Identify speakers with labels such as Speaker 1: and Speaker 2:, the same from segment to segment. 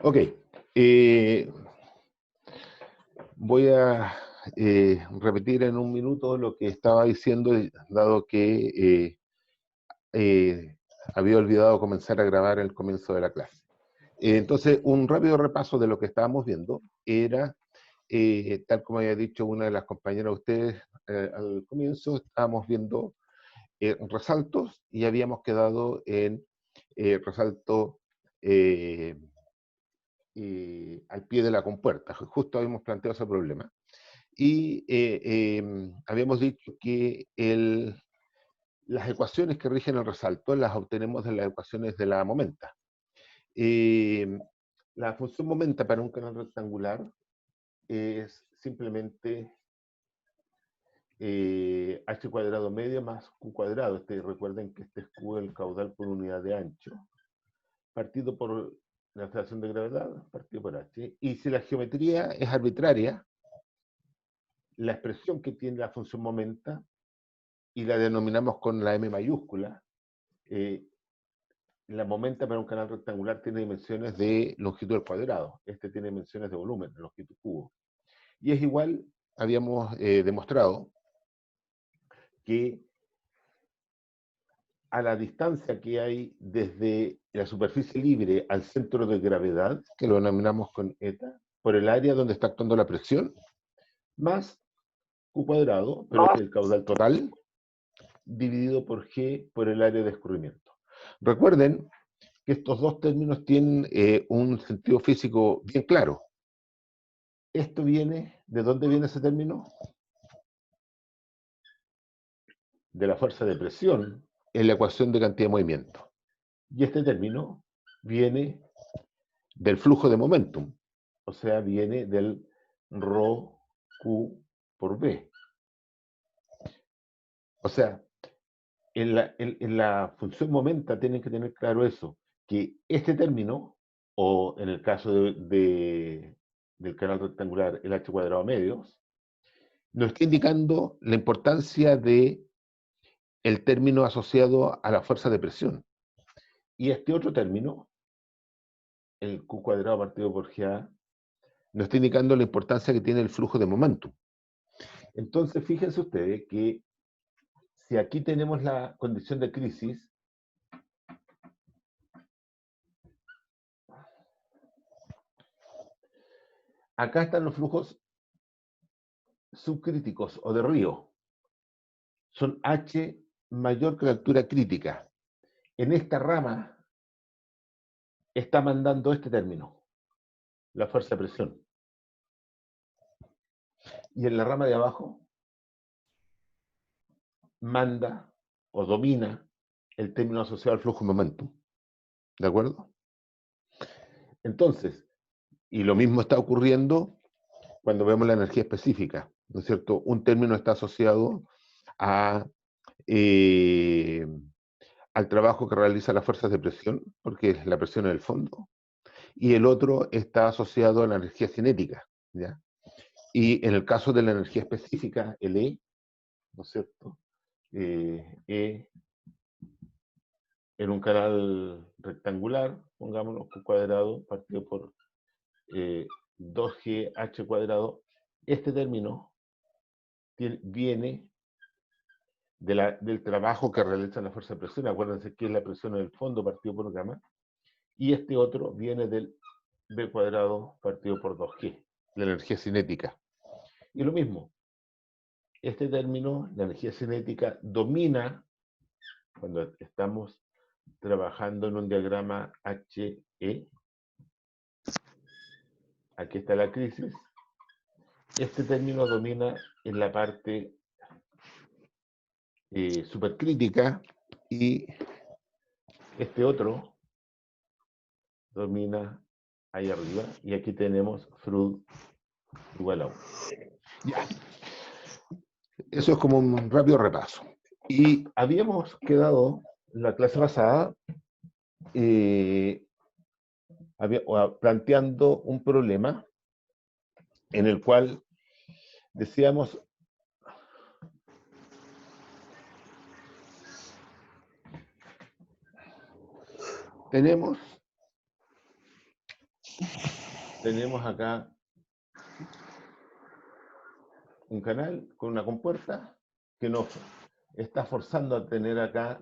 Speaker 1: Ok. Voy a repetir en un minuto lo que estaba diciendo, dado que había olvidado comenzar a grabar el comienzo de la clase. Entonces, un rápido repaso de lo que estábamos viendo era, tal como había dicho una de las compañeras de ustedes al comienzo, estábamos viendo resaltos y habíamos quedado en resalto al pie de la compuerta. Justo habíamos planteado ese problema. Y habíamos dicho que las ecuaciones que rigen el resalto las obtenemos de las ecuaciones de la momenta. La función momenta para un canal rectangular es simplemente h cuadrado medio más q cuadrado. Recuerden que este es q el caudal por unidad de ancho, partido por la aceleración de gravedad, partido por h. Y si la geometría es arbitraria, la expresión que tiene la función momenta, y la denominamos con la m mayúscula, la momenta para un canal rectangular tiene dimensiones de longitud al cuadrado. Este tiene dimensiones de volumen, de longitud cubo. Y es igual, habíamos demostrado que a la distancia que hay desde la superficie libre al centro de gravedad, que lo denominamos con eta, por el área donde está actuando la presión, más q cuadrado, pero este es el caudal total, dividido por g por el área de escurrimiento. Recuerden que estos dos términos tienen un sentido físico bien claro. Esto viene, ¿de dónde viene ese término? De la fuerza de presión en la ecuación de cantidad de movimiento. Y este término viene del flujo de momentum, o sea, viene del rho Q por V. O sea, en la función momenta tienen que tener claro eso, que este término, o en el caso del canal rectangular, el h cuadrado medios, nos está indicando la importancia de el término asociado a la fuerza de presión. Y este otro término, el q cuadrado partido por GA, nos está indicando la importancia que tiene el flujo de momentum. Entonces, fíjense ustedes que si aquí tenemos la condición de crisis, acá están los flujos subcríticos o de río. Son H mayor que la altura crítica. En esta rama está mandando este término, la fuerza de presión. Y en la rama de abajo manda o domina el término asociado al flujo de momentum. ¿De acuerdo? Entonces, y lo mismo está ocurriendo cuando vemos la energía específica, ¿no es cierto? Un término está asociado a, al trabajo que realiza las fuerzas de presión, porque es la presión en el fondo, y el otro está asociado a la energía cinética, ¿ya? Y en el caso de la energía específica, el E, ¿no es cierto? E en un canal rectangular, pongámoslo, Q cuadrado partido por 2GH cuadrado. Este término viene del trabajo que realiza la fuerza de presión. Acuérdense que es la presión en el fondo partido por gamma. Y este otro viene del B cuadrado partido por 2G, la energía cinética. Y lo mismo, este término, la energía cinética, domina cuando estamos trabajando en un diagrama HE. Aquí está la crisis. Este término domina en la parte supercrítica y este otro domina ahí arriba. Y aquí tenemos Freud igual a 1. Ya. Eso es como un rápido repaso. Y habíamos quedado en la clase pasada planteando un problema en el cual decíamos tenemos tenemos acá un canal con una compuerta que nos está forzando a tener acá,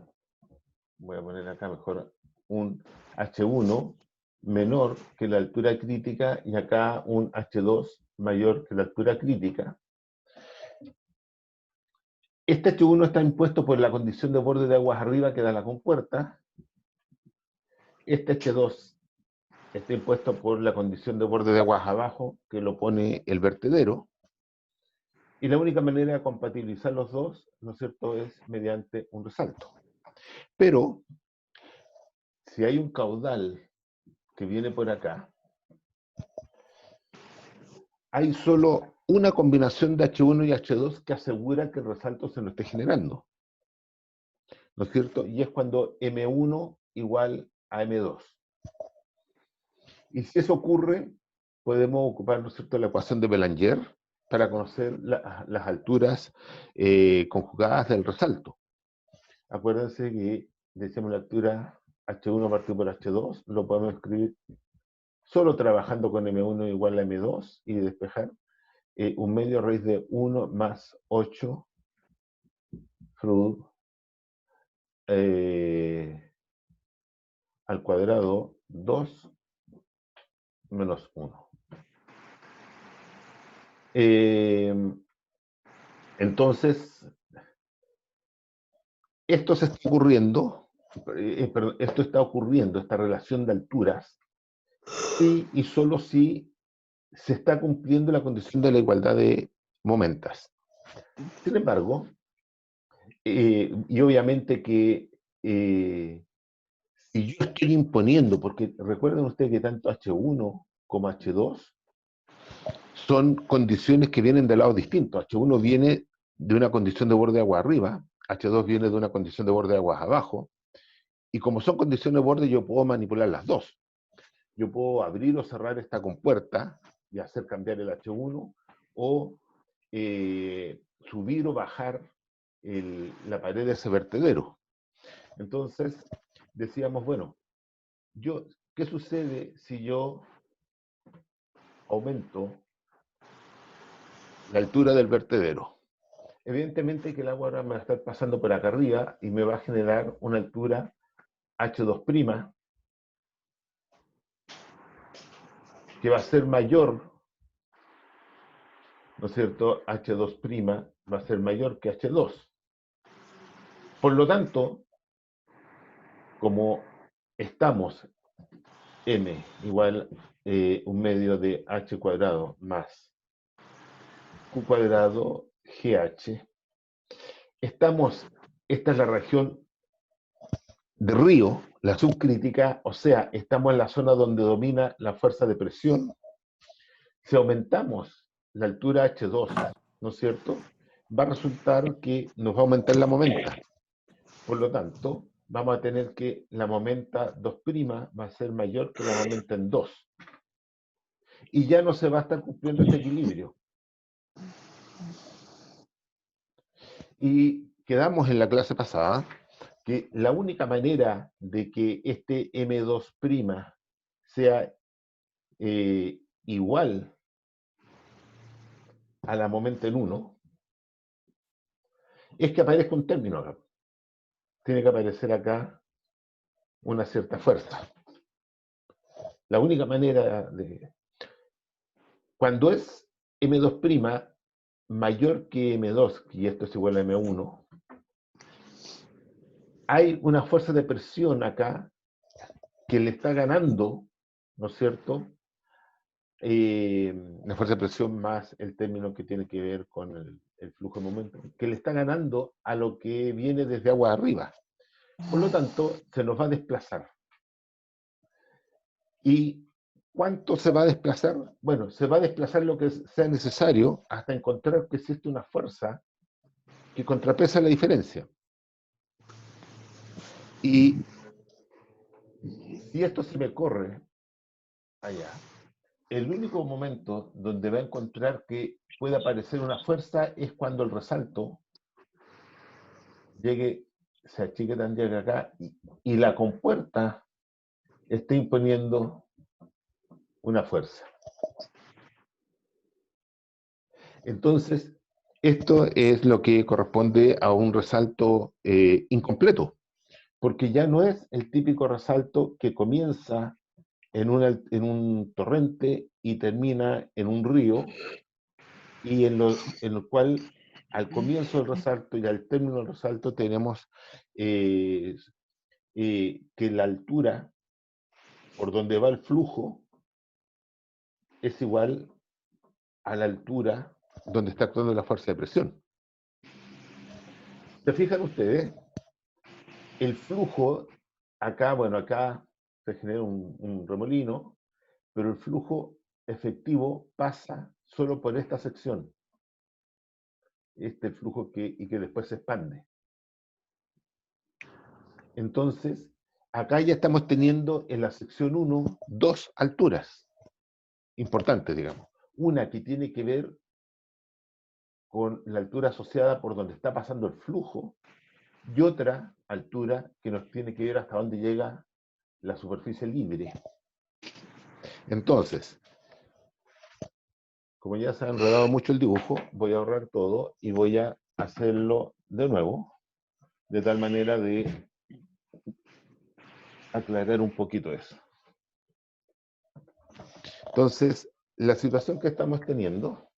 Speaker 1: voy a poner acá mejor, un H1 menor que la altura crítica y acá un H2 mayor que la altura crítica. Este H1 está impuesto por la condición de borde de aguas arriba que da la compuerta. Este H2 está impuesto por la condición de borde de aguas abajo que lo pone el vertedero. Y la única manera de compatibilizar los dos, ¿no es cierto?, es mediante un resalto. Pero, si hay un caudal que viene por acá, hay solo una combinación de H1 y H2 que asegura que el resalto se lo esté generando, ¿no es cierto? Y es cuando M1 igual a M2. Y si eso ocurre, podemos ocupar, ¿no es cierto?, la ecuación de Belanger para conocer las alturas conjugadas del resalto. Acuérdense que decíamos la altura H1 partido por H2, lo podemos escribir solo trabajando con M1 igual a M2 y despejar un medio raíz de 1 más 8 al cuadrado 2 menos 1. Entonces, esto se está ocurriendo, esto está ocurriendo, esta relación de alturas, sí y solo si se está cumpliendo la condición de la igualdad de momentas. Sin embargo, y obviamente que si yo estoy imponiendo, porque recuerden ustedes que tanto H1 como H2 son condiciones que vienen de lados distintos. H1 viene de una condición de borde de agua arriba, H2 viene de una condición de borde de aguas abajo, y como son condiciones de borde, yo puedo manipular las dos. Yo puedo abrir o cerrar esta compuerta y hacer cambiar el H1, o subir o bajar la pared de ese vertedero. Entonces, decíamos, bueno, ¿qué sucede si yo aumento la altura del vertedero? Evidentemente que el agua ahora me va a estar pasando por acá arriba y me va a generar una altura H2', que va a ser mayor, ¿no es cierto? H2' va a ser mayor que H2. Por lo tanto, como estamos M igual un medio de H cuadrado más Q cuadrado GH, esta es la región de río, la subcrítica, o sea, estamos en la zona donde domina la fuerza de presión. Si aumentamos la altura H2, ¿no es cierto?, va a resultar que nos va a aumentar la momenta. Por lo tanto, vamos a tener que la momenta 2' va a ser mayor que la momenta en 2. Y ya no se va a estar cumpliendo este equilibrio. Y quedamos en la clase pasada que la única manera de que este M2' sea igual a la momenta en 1 es que aparezca un término acá. Tiene que aparecer acá una cierta fuerza. La única manera de... Cuando es M2' mayor que M2, y esto es igual a M1, hay una fuerza de presión acá que le está ganando, ¿no es cierto?, la fuerza de presión más el término que tiene que ver con el flujo de momento, que le está ganando a lo que viene desde agua arriba. Por lo tanto, se nos va a desplazar. ¿Y cuánto se va a desplazar? Bueno, se va a desplazar lo que sea necesario hasta encontrar que existe una fuerza que contrapesa la diferencia. Y si esto se me corre allá, el único momento donde va a encontrar que puede aparecer una fuerza es cuando el resalto llegue, se achique tan llegue acá y la compuerta esté imponiendo una fuerza. Entonces, esto es lo que corresponde a un resalto incompleto, porque ya no es el típico resalto que comienza en un torrente y termina en un río, y en lo cual al comienzo del resalto y al término del resalto tenemos que la altura por donde va el flujo es igual a la altura donde está actuando la fuerza de presión. ¿Se fijan ustedes? El flujo, acá, bueno, acá se genera un remolino, pero el flujo efectivo pasa solo por esta sección, este flujo y que después se expande. Entonces, acá ya estamos teniendo en la sección 1 dos alturas importantes, digamos. Una que tiene que ver con la altura asociada por donde está pasando el flujo, y otra altura que nos tiene que ver hasta dónde llega la superficie libre. Entonces, como ya se ha enredado mucho el dibujo, voy a ahorrar todo y voy a hacerlo de nuevo, de tal manera de aclarar un poquito eso. Entonces, la situación que estamos teniendo,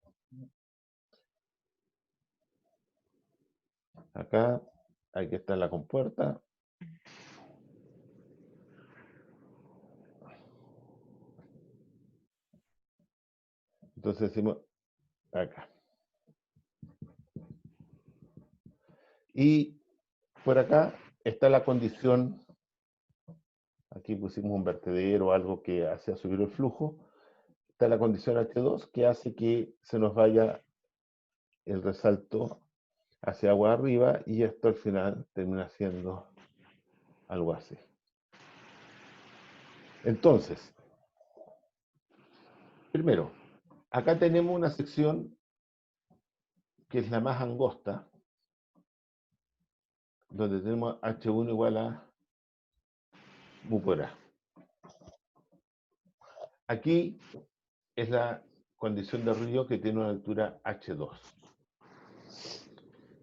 Speaker 1: acá, aquí está la compuerta. Entonces decimos acá. Y por acá está la condición, aquí pusimos un vertedero o algo que hacía subir el flujo, está la condición H2 que hace que se nos vaya el resalto hacia agua arriba y esto al final termina siendo algo así. Entonces, primero, acá tenemos una sección que es la más angosta, donde tenemos H1 igual a mu por A. Aquí es la condición de río que tiene una altura H2.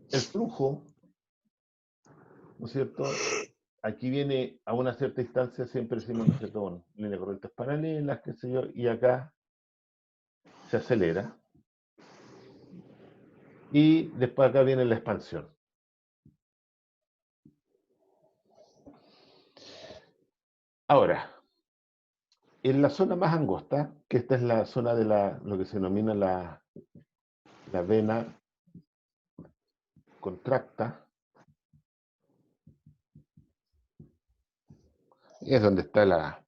Speaker 1: El flujo, ¿no es cierto? Aquí viene a una cierta distancia, siempre decimos, ¿no es cierto? Bueno, línea de corrientes paralelas, qué sé yo, y acá se acelera. Y después acá viene la expansión. Ahora, en la zona más angosta, que esta es la zona de lo que se denomina la vena contracta, es donde está la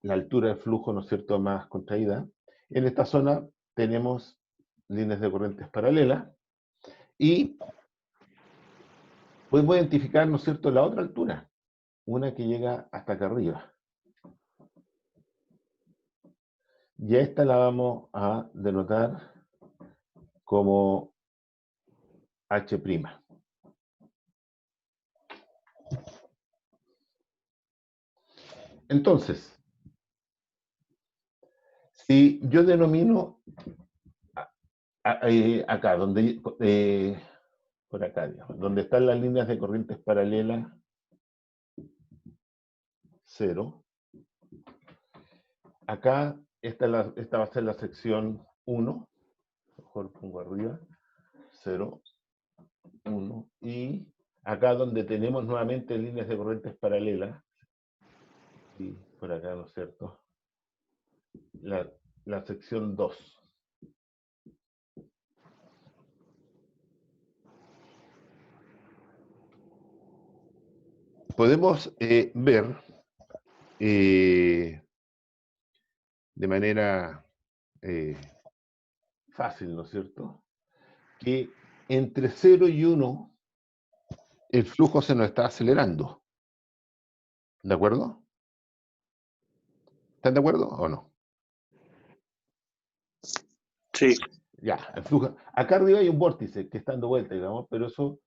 Speaker 1: altura de flujo, ¿no es cierto?, más contraída. En esta zona tenemos líneas de corrientes paralelas y podemos identificar, ¿no es cierto?, la otra altura, una que llega hasta acá arriba. Y a esta la vamos a denotar como H'. Entonces, si yo denomino acá, por acá, digamos, donde están las líneas de corrientes paralelas 0, acá esta va a ser la sección 1, mejor pongo arriba, 0, 1, y acá donde tenemos nuevamente líneas de corrientes paralelas, y por acá, ¿no es cierto?, la sección 2. Podemos ver de manera fácil, ¿no es cierto?, que entre 0 y 1 el flujo se nos está acelerando. ¿De acuerdo? ¿Están de acuerdo o no?
Speaker 2: Sí.
Speaker 1: Ya, el flujo. Acá arriba hay un vórtice que está dando vuelta, digamos, pero eso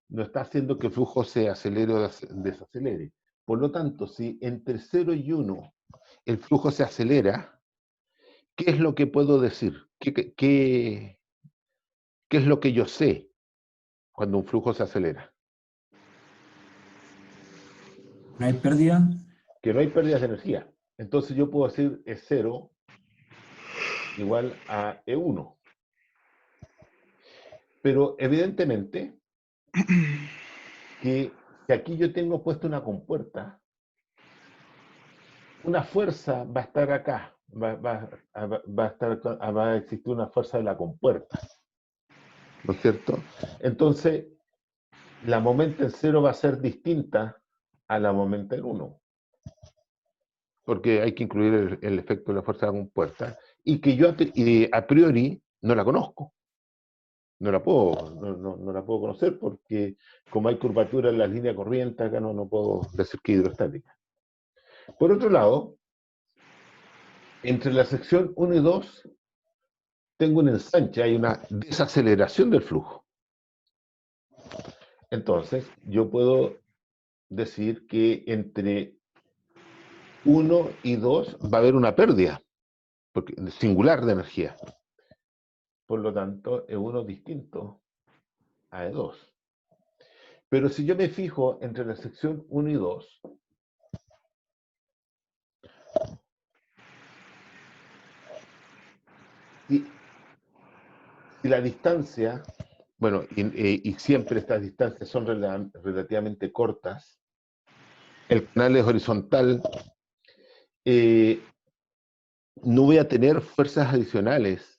Speaker 1: no está haciendo que el flujo se acelere o desacelere. Por lo tanto, si entre 0 y 1 el flujo se acelera, ¿qué es lo que puedo decir? ¿Qué es lo que yo sé cuando un flujo se acelera?
Speaker 2: ¿No hay pérdida?
Speaker 1: Que no hay pérdidas de energía. Entonces yo puedo decir E0 igual a E1. Pero evidentemente que si aquí yo tengo puesto una compuerta, una fuerza va a estar acá, va a existir una fuerza de la compuerta, ¿no es cierto? Entonces, la momento en 0 va a ser distinta a la momento en 1, porque hay que incluir el efecto de la fuerza de la compuerta, y que yo a priori no la conozco. No la puedo, no la puedo conocer porque como hay curvatura en la línea corriente, acá no puedo decir que hidrostática. Por otro lado, entre la sección 1 y 2 tengo un ensanche, hay una desaceleración del flujo. Entonces, yo puedo decir que entre 1 y 2 va a haber una pérdida singular de energía. Por lo tanto, E1 distinto a E2. Pero si yo me fijo entre la sección 1 y 2, si la distancia, bueno, y siempre estas distancias son relativamente cortas, el canal es horizontal, no voy a tener fuerzas adicionales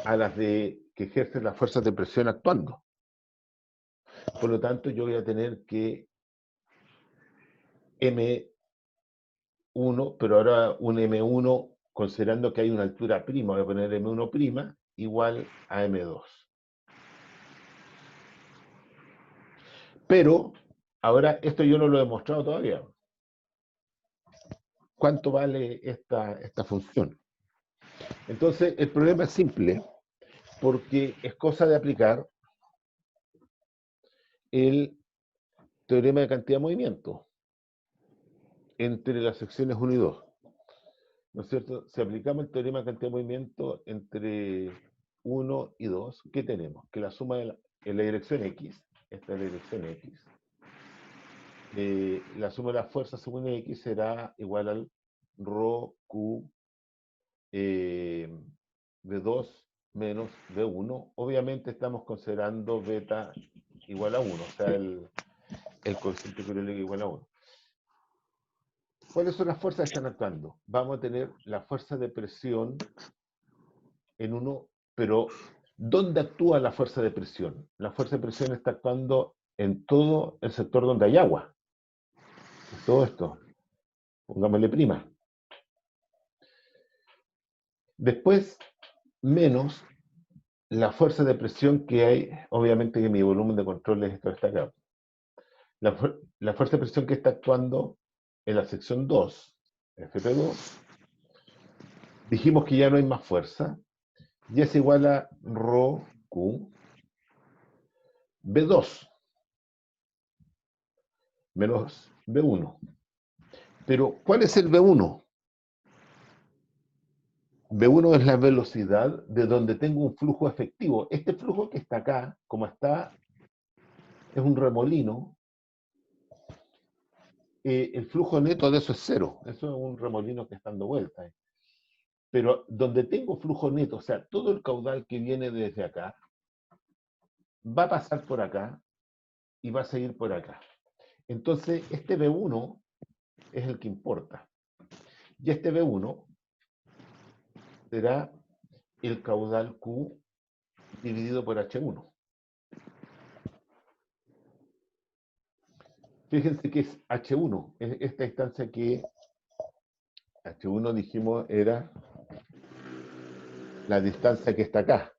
Speaker 1: a las que ejercen las fuerzas de presión actuando. Por lo tanto, yo voy a tener que M1, pero ahora un M1 considerando que hay una altura prima, voy a poner M1' igual a M2. Pero ahora esto yo no lo he demostrado todavía. ¿Cuánto vale esta función? Entonces, el problema es simple, porque es cosa de aplicar el teorema de cantidad de movimiento entre las secciones 1 y 2. ¿No es cierto? Si aplicamos el teorema de cantidad de movimiento entre 1 y 2, ¿qué tenemos? Que la suma en la dirección X, esta es la dirección X, la suma de las fuerzas según X será igual al ρ Q V2 menos V1. Obviamente estamos considerando beta igual a 1, o sea, el coeficiente Coriolis igual a 1. ¿Cuáles son las fuerzas que están actuando? Vamos a tener la fuerza de presión en uno, pero ¿dónde actúa la fuerza de presión? La fuerza de presión está actuando en todo el sector donde hay agua. Todo esto, pongámosle prima. Después, menos la fuerza de presión que hay, obviamente que mi volumen de control es esto está acá. La fuerza de presión que está actuando en la sección 2, FP2, dijimos que ya no hay más fuerza, y es igual a ρ Q B2 menos B1. Pero, ¿cuál es el B1? B1 es la velocidad de donde tengo un flujo efectivo. Este flujo que está acá, como está, es un remolino. El flujo neto de eso es cero. Eso es un remolino que está dando vueltas. Pero donde tengo flujo neto, o sea, todo el caudal que viene desde acá, va a pasar por acá y va a seguir por acá. Entonces, este B1 es el que importa. Y este B1 será el caudal Q dividido por H1. Fíjense que es H1, es esta distancia que H1 dijimos era la distancia que está acá.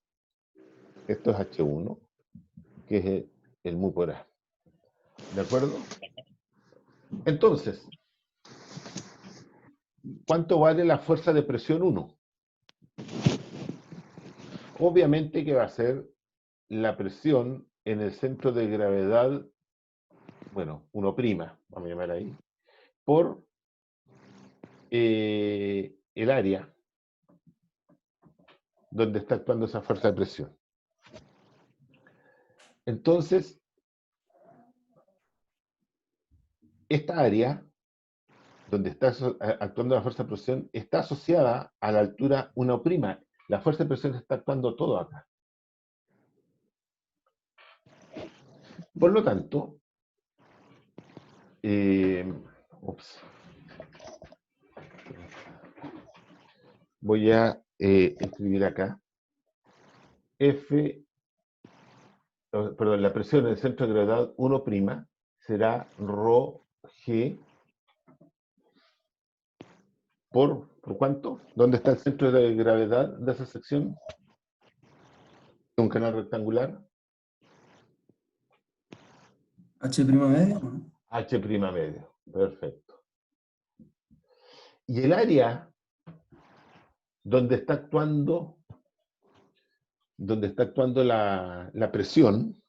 Speaker 1: Esto es H1, que es el mu por A. ¿De acuerdo? Entonces, ¿cuánto vale la fuerza de presión 1? Obviamente que va a ser la presión en el centro de gravedad bueno, 1', vamos a llamar ahí, por el área donde está actuando esa fuerza de presión. Entonces, esta área donde está actuando la fuerza de presión está asociada a la altura 1'. La fuerza de presión está actuando todo acá. Por lo tanto, voy a escribir acá F, perdón, la presión en el centro de gravedad 1' será ρ G ¿por cuánto? ¿Dónde está el centro de gravedad de esa sección? Un canal rectangular.
Speaker 2: H' medio, ¿no?
Speaker 1: H' medio. Perfecto. Y el área donde está actuando la presión,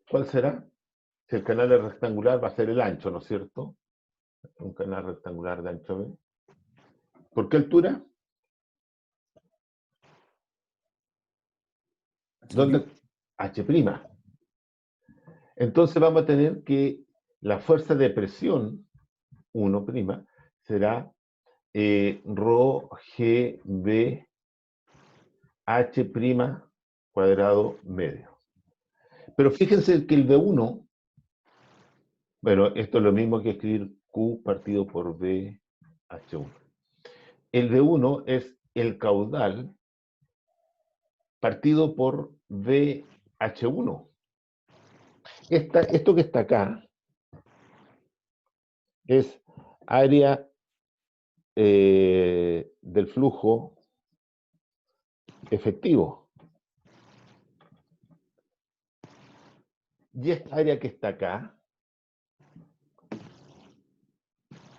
Speaker 1: ¿cuál será? Si el canal es rectangular, va a ser el ancho, ¿no es cierto? Un canal rectangular de ancho B. ¿Por qué altura? ¿Dónde? H'. Entonces vamos a tener que la fuerza de presión, 1', será ρ G B H' cuadrado medio. Pero fíjense que el V1, bueno, esto es lo mismo que escribir Q partido por B H1. El V1 es el caudal partido por VH1. Esto que está acá es área del flujo efectivo. Y esta área que está acá,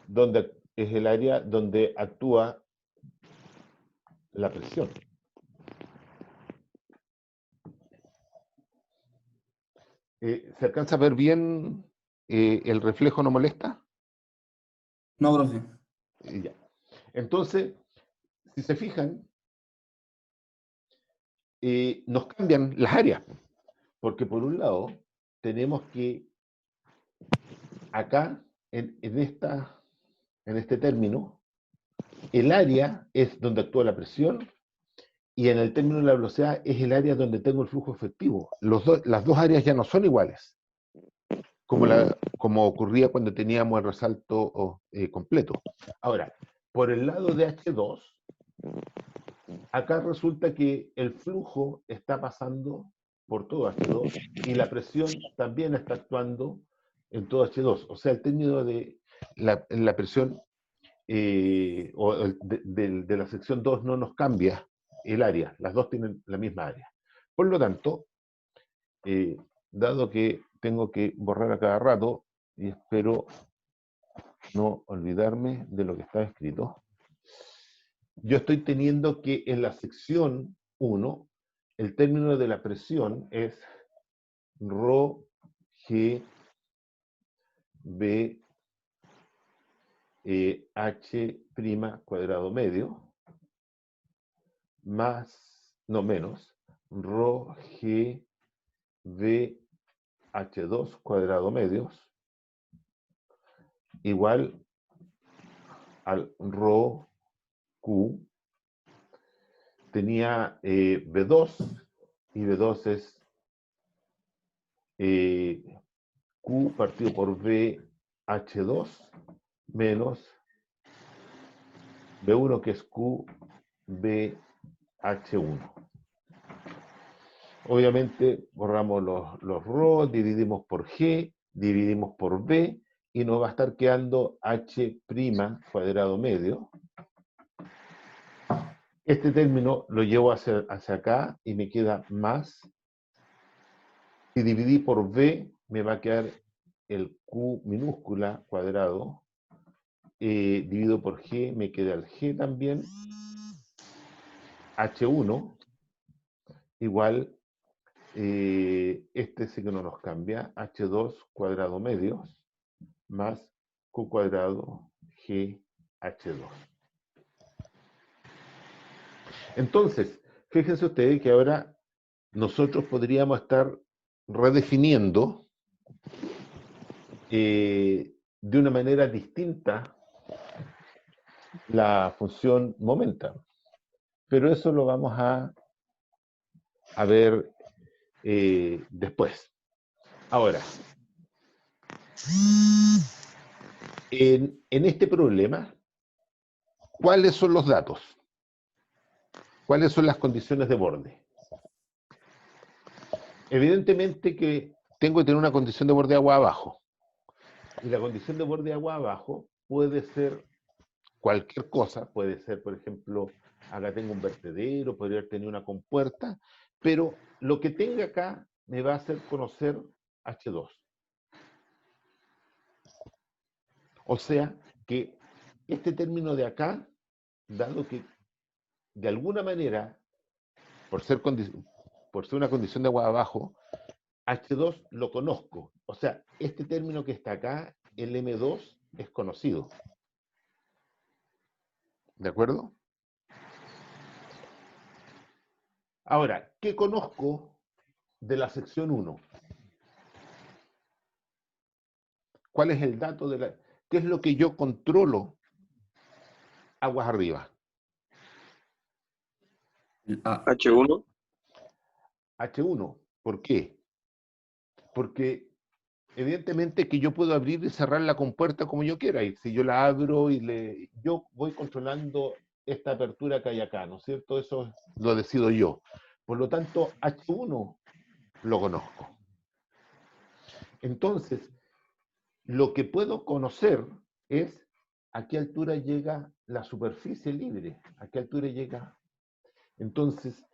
Speaker 1: donde es el área donde actúa la presión. ¿Se alcanza a ver bien el reflejo no molesta?
Speaker 2: No, profe.
Speaker 1: Ya. Entonces, si se fijan, nos cambian las áreas, porque por un lado tenemos que acá, en este término, el área es donde actúa la presión y en el término de la velocidad es el área donde tengo el flujo efectivo. Las dos áreas ya no son iguales, como ocurría cuando teníamos el resalto completo. Ahora, por el lado de H2, acá resulta que el flujo está pasando por todo H2 y la presión también está actuando en todo H2. O sea, el término de la presión de la sección 2 no nos cambia el área, las dos tienen la misma área. Por lo tanto, dado que tengo que borrar a cada rato, y espero no olvidarme de lo que está escrito, yo estoy teniendo que en la sección 1, el término de la presión es ρ G B H' cuadrado medio menos ρ G B H2 cuadrado medios igual al ρ Q. Tenía B2 y B2 es Q partido por BH2 menos B1 que es Q BH1. Obviamente borramos los ρ, dividimos por G, dividimos por B y nos va a estar quedando H' cuadrado medio. Este término lo llevo hacia acá y me queda más. Si dividí por B, me va a quedar el Q minúscula cuadrado. Divido por G, me queda el G también. H1 igual Este sí que no nos cambia, H2 cuadrado medios más Q cuadrado GH2. Entonces, fíjense ustedes que ahora nosotros podríamos estar redefiniendo de una manera distinta la función momenta. Pero eso lo vamos a ver después. Ahora, en este problema, ¿cuáles son los datos? ¿Cuáles son las condiciones de borde? Evidentemente que tengo que tener una condición de borde agua abajo. Y la condición de borde agua abajo puede ser cualquier cosa, puede ser, por ejemplo, acá tengo un vertedero, podría tener una compuerta, pero lo que tenga acá me va a hacer conocer H2. O sea que este término de acá, dado que de alguna manera, por ser una condición de agua abajo, H2 lo conozco. O sea, este término que está acá, el M2, es conocido. ¿De acuerdo? Ahora, ¿qué conozco de la sección 1? ¿Cuál es el dato de la... ¿Qué es lo que yo controlo aguas arriba?
Speaker 2: El A.
Speaker 3: H1.
Speaker 1: H1. ¿Por qué? Porque evidentemente que yo puedo abrir y cerrar la compuerta como yo quiera. Y si yo la abro yo voy controlando esta apertura que hay acá, ¿no es cierto? Eso lo decido yo. Por lo tanto, H1 lo conozco. Entonces, lo que puedo conocer es a qué altura llega la superficie libre, a qué altura llega. Entonces,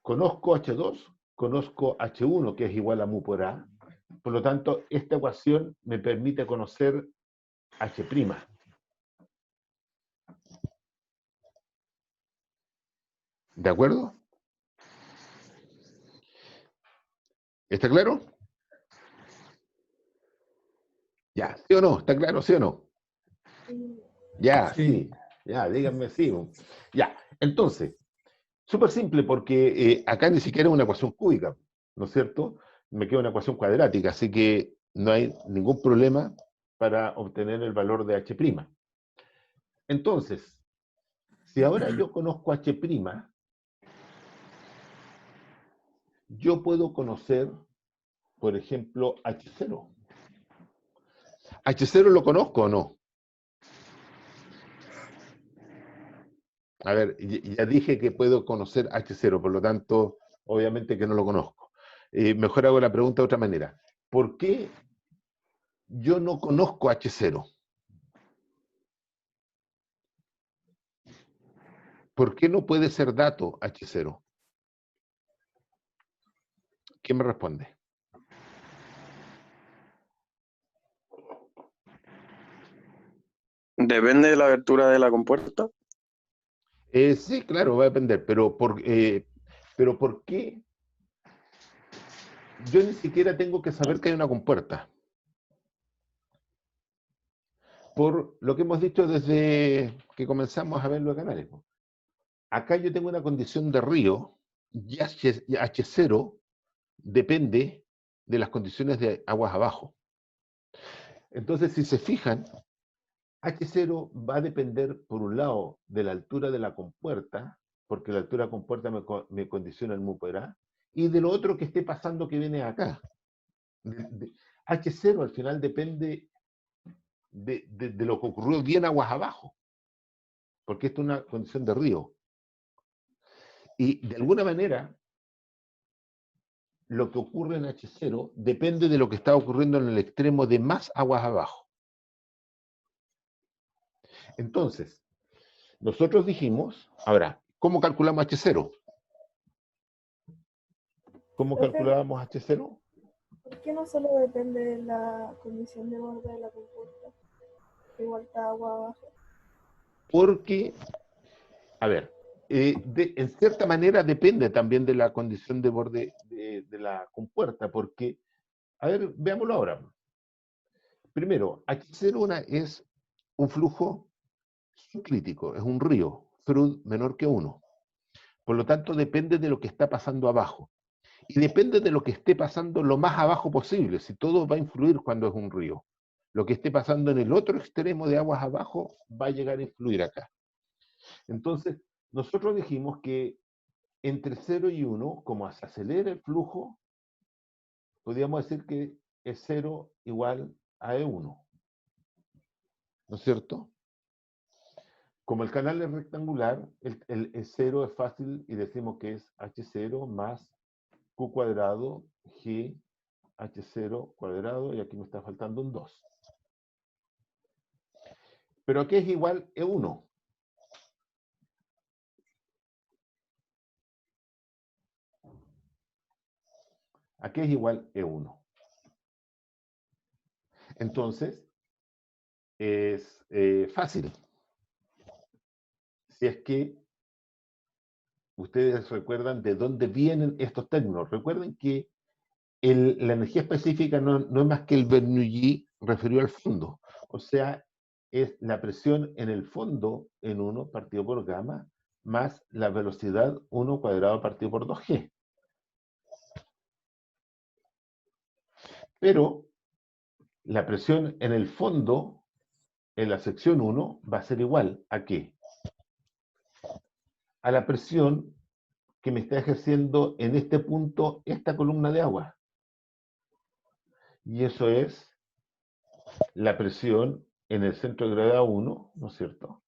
Speaker 1: conozco H2, conozco H1, que es igual a mu por A. Por lo tanto, esta ecuación me permite conocer H'. ¿De acuerdo? ¿Está claro? Ya, ¿sí o no? ¿Está claro, sí o no? Ya,
Speaker 2: Sí.
Speaker 1: sí. Ya, díganme sí. Ya, entonces, súper simple porque acá ni siquiera es una ecuación cúbica, ¿no es cierto? Me queda una ecuación cuadrática, así que no hay ningún problema para obtener el valor de H'. Entonces, si ahora yo conozco H', yo puedo conocer, por ejemplo, H0. ¿H0 lo conozco o no? A ver, ya dije que puedo conocer H0, por lo tanto, obviamente que no lo conozco. Mejor hago la pregunta de otra manera. ¿Por qué yo no conozco H0? ¿Por qué no puede ser dato H0? ¿Quién me responde?
Speaker 3: Depende de la abertura de la compuerta.
Speaker 1: Sí, claro, va a depender, pero ¿por qué yo ni siquiera tengo que saber que hay una compuerta? Por lo que hemos dicho desde que comenzamos a ver los canales. Acá yo tengo una condición de río y H0 depende de las condiciones de aguas abajo. Entonces, si se fijan, H0 va a depender, por un lado, de la altura de la compuerta, porque la altura de la compuerta me condiciona el mu por A, y de lo otro que esté pasando que viene acá. H0 al final depende de lo que ocurrió bien aguas abajo, porque esto es una condición de río. Y de alguna manera, lo que ocurre en H0 depende de lo que está ocurriendo en el extremo de más aguas abajo. Entonces, nosotros dijimos, ahora, ¿cómo calculamos H0? ¿Cómo calculábamos H0?
Speaker 4: ¿Por qué no solo depende de la condición de borde de la compuerta? Igual está agua abajo.
Speaker 1: Porque, a ver, en cierta manera depende también de la condición de borde de la compuerta, porque, a ver, veámoslo ahora. Primero, H0 es un flujo subcrítico, es un río, Freud menor que 1. Por lo tanto, depende de lo que está pasando abajo. Y depende de lo que esté pasando lo más abajo posible, si todo va a influir cuando es un río. Lo que esté pasando en el otro extremo de aguas abajo va a llegar a influir acá. Entonces, nosotros dijimos que entre 0 y 1, como se acelera el flujo, podríamos decir que es 0 igual a E1. ¿No es cierto? Como el canal es rectangular, el 0 es fácil y decimos que es H0 más Q cuadrado G H0 cuadrado, y aquí me está faltando un 2. Pero aquí es igual E1. Aquí es igual E1. Entonces, es fácil. Si es que ustedes recuerdan de dónde vienen estos términos. Recuerden que la energía específica no es más que el Bernoulli referido al fondo. O sea, es la presión en el fondo en 1 partido por gamma más la velocidad 1 cuadrado partido por 2G. Pero la presión en el fondo, en la sección 1, va a ser igual ¿a qué? A la presión que me está ejerciendo en este punto esta columna de agua. Y eso es la presión en el centro de gravedad 1, ¿no es cierto?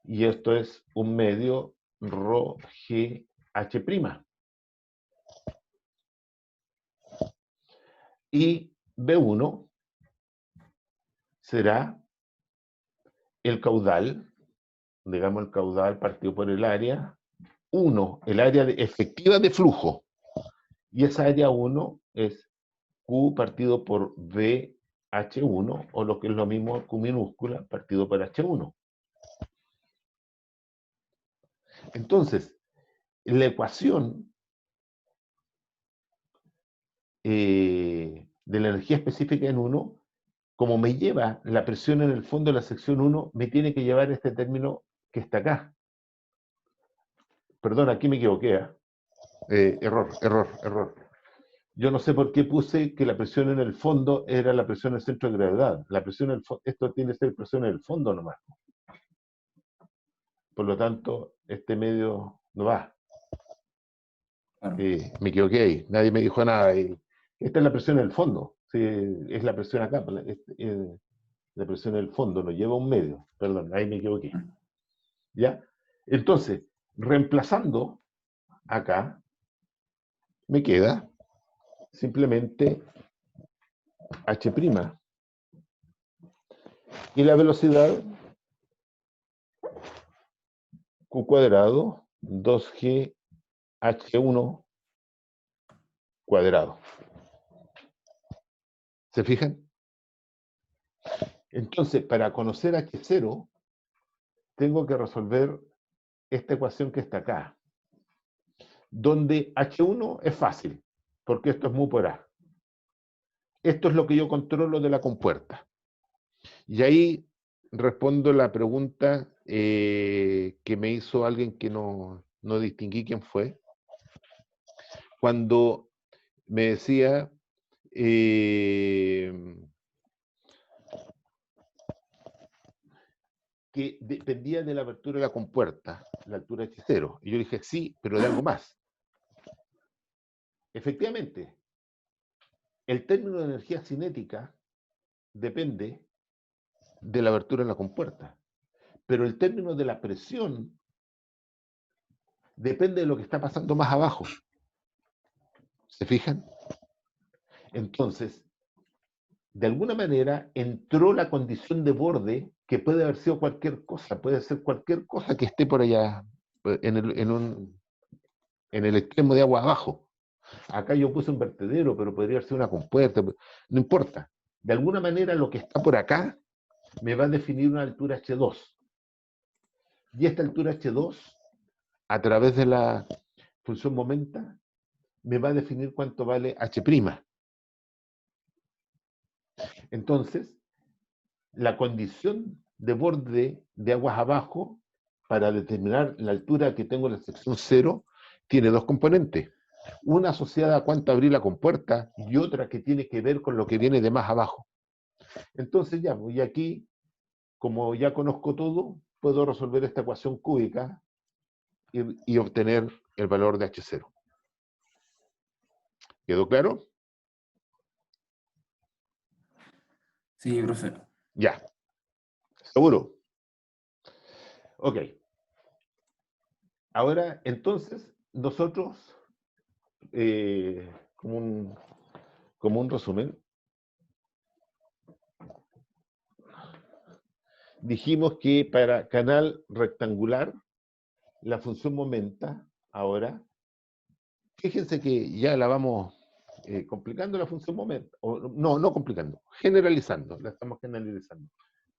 Speaker 1: Y esto es un medio ρ g h'. Y B1 será el caudal, digamos el caudal partido por el área 1, el área efectiva de flujo. Y esa área 1 es Q partido por BH1, o lo que es lo mismo Q minúscula partido por H1. Entonces, la ecuación de la energía específica en 1, como me lleva la presión en el fondo de la sección 1, me tiene que llevar este término que está acá. Perdón, aquí me equivoqué. Error. Yo no sé por qué puse que la presión en el fondo era la presión en el centro de gravedad. La presión en el fondo, esto tiene que ser presión en el fondo nomás. Por lo tanto, este medio no va.
Speaker 2: Claro.
Speaker 1: Me equivoqué ahí, nadie me dijo nada. Esta es la presión en el fondo. Sí, es la presión acá. La presión en el fondo nos lleva a un medio. Perdón, ahí me equivoqué. ¿Ya? Entonces, reemplazando acá, me queda simplemente H'. Y la velocidad Q cuadrado 2G H1 cuadrado. ¿Se fijan? Entonces, para conocer H0, tengo que resolver esta ecuación que está acá, donde H1 es fácil, porque esto es mu por A. Esto es lo que yo controlo de la compuerta. Y ahí respondo la pregunta que me hizo alguien que no distinguí quién fue, cuando me decía que dependía de la apertura de la compuerta, la altura H0. Y yo dije, sí, pero de algo más. Efectivamente, el término de energía cinética depende de la abertura de la compuerta, pero el término de la presión depende de lo que está pasando más abajo. ¿Se fijan? Entonces, de alguna manera entró la condición de borde, que puede haber sido cualquier cosa, puede ser cualquier cosa que esté por allá en el extremo de agua abajo. Acá yo puse un vertedero, pero podría ser una compuerta, no importa. De alguna manera lo que está por acá me va a definir una altura H2. Y esta altura H2, a través de la función momenta, me va a definir cuánto vale H'. Entonces, la condición de borde de aguas abajo para determinar la altura que tengo en la sección 0 tiene dos componentes. Una asociada a cuánto abrí la compuerta y otra que tiene que ver con lo que viene de más abajo. Entonces ya, y aquí, como ya conozco todo, puedo resolver esta ecuación cúbica y obtener el valor de H0. ¿Quedó claro?
Speaker 2: Sí, profe.
Speaker 1: Ya. ¿Seguro? Ok. Ahora, entonces, nosotros, como un resumen, dijimos que para canal rectangular, la función momenta, ahora, fíjense que ya la vamos complicando la función momenta, o no complicando, generalizando, la estamos generalizando.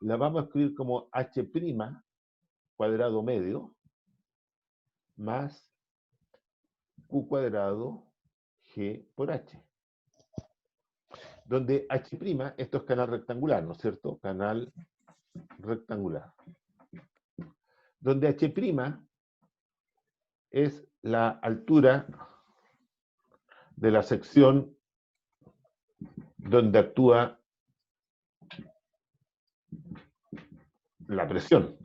Speaker 1: La vamos a escribir como h' cuadrado medio más q cuadrado g por h. Donde h', esto es canal rectangular, ¿no es cierto? Canal rectangular. Donde h' es la altura de la sección donde actúa la presión.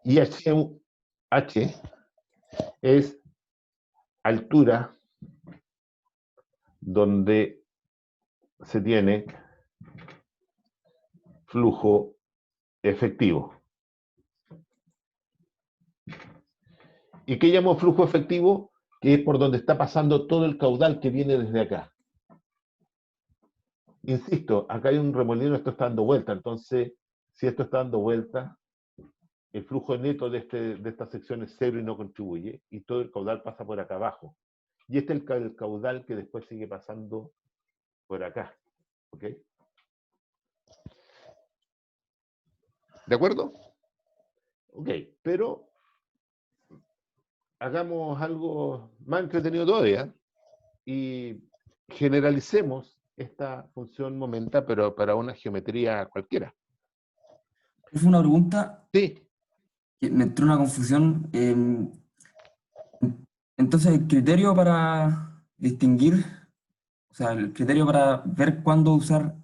Speaker 1: Y H es altura donde se tiene flujo efectivo. ¿Y qué llamo flujo efectivo? Que es por donde está pasando todo el caudal que viene desde acá. Insisto, acá hay un remolino, esto está dando vuelta, entonces, si esto está dando vuelta, el flujo neto de esta sección es cero y no contribuye, y todo el caudal pasa por acá abajo. Y este es el caudal que después sigue pasando por acá. ¿Ok? ¿De acuerdo? Ok, pero hagamos algo más entretenido todavía y generalicemos esta función momenta, pero para una geometría cualquiera.
Speaker 2: Fue una pregunta
Speaker 1: Sí,
Speaker 2: que me entró una confusión. Entonces, el criterio para distinguir, o sea, el criterio para ver cuándo usar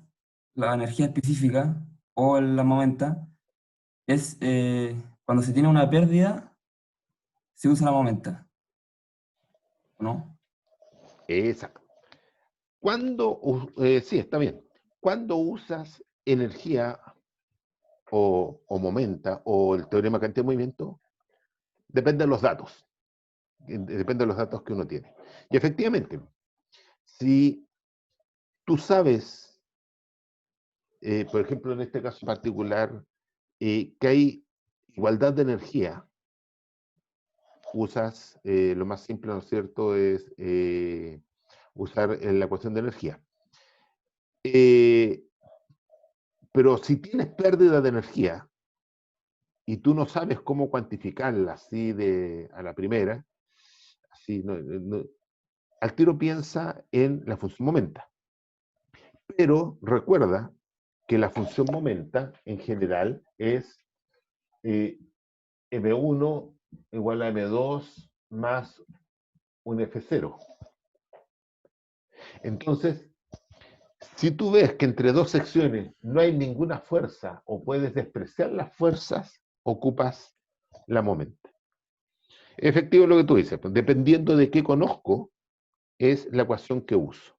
Speaker 2: la energía específica o la momenta es cuando se tiene una pérdida, se usa la momenta, ¿no?
Speaker 1: exacto. Sí, está bien. Cuando usas energía o momenta o el teorema de cantidad de movimiento, depende de los datos. Depende de los datos que uno tiene. Y efectivamente, si tú sabes, por ejemplo, en este caso particular, que hay igualdad de energía, usas, lo más simple, ¿no es cierto?, es usar la ecuación de energía. Pero si tienes pérdida de energía y tú no sabes cómo cuantificarla así a la primera, así, al tiro piensa en la función momenta. Pero recuerda que la función momenta en general es M1 igual a M2 más un F0. Entonces, si tú ves que entre dos secciones no hay ninguna fuerza o puedes despreciar las fuerzas, ocupas la momenta. Efectivo lo que tú dices, pues, dependiendo de qué conozco, es la ecuación que uso.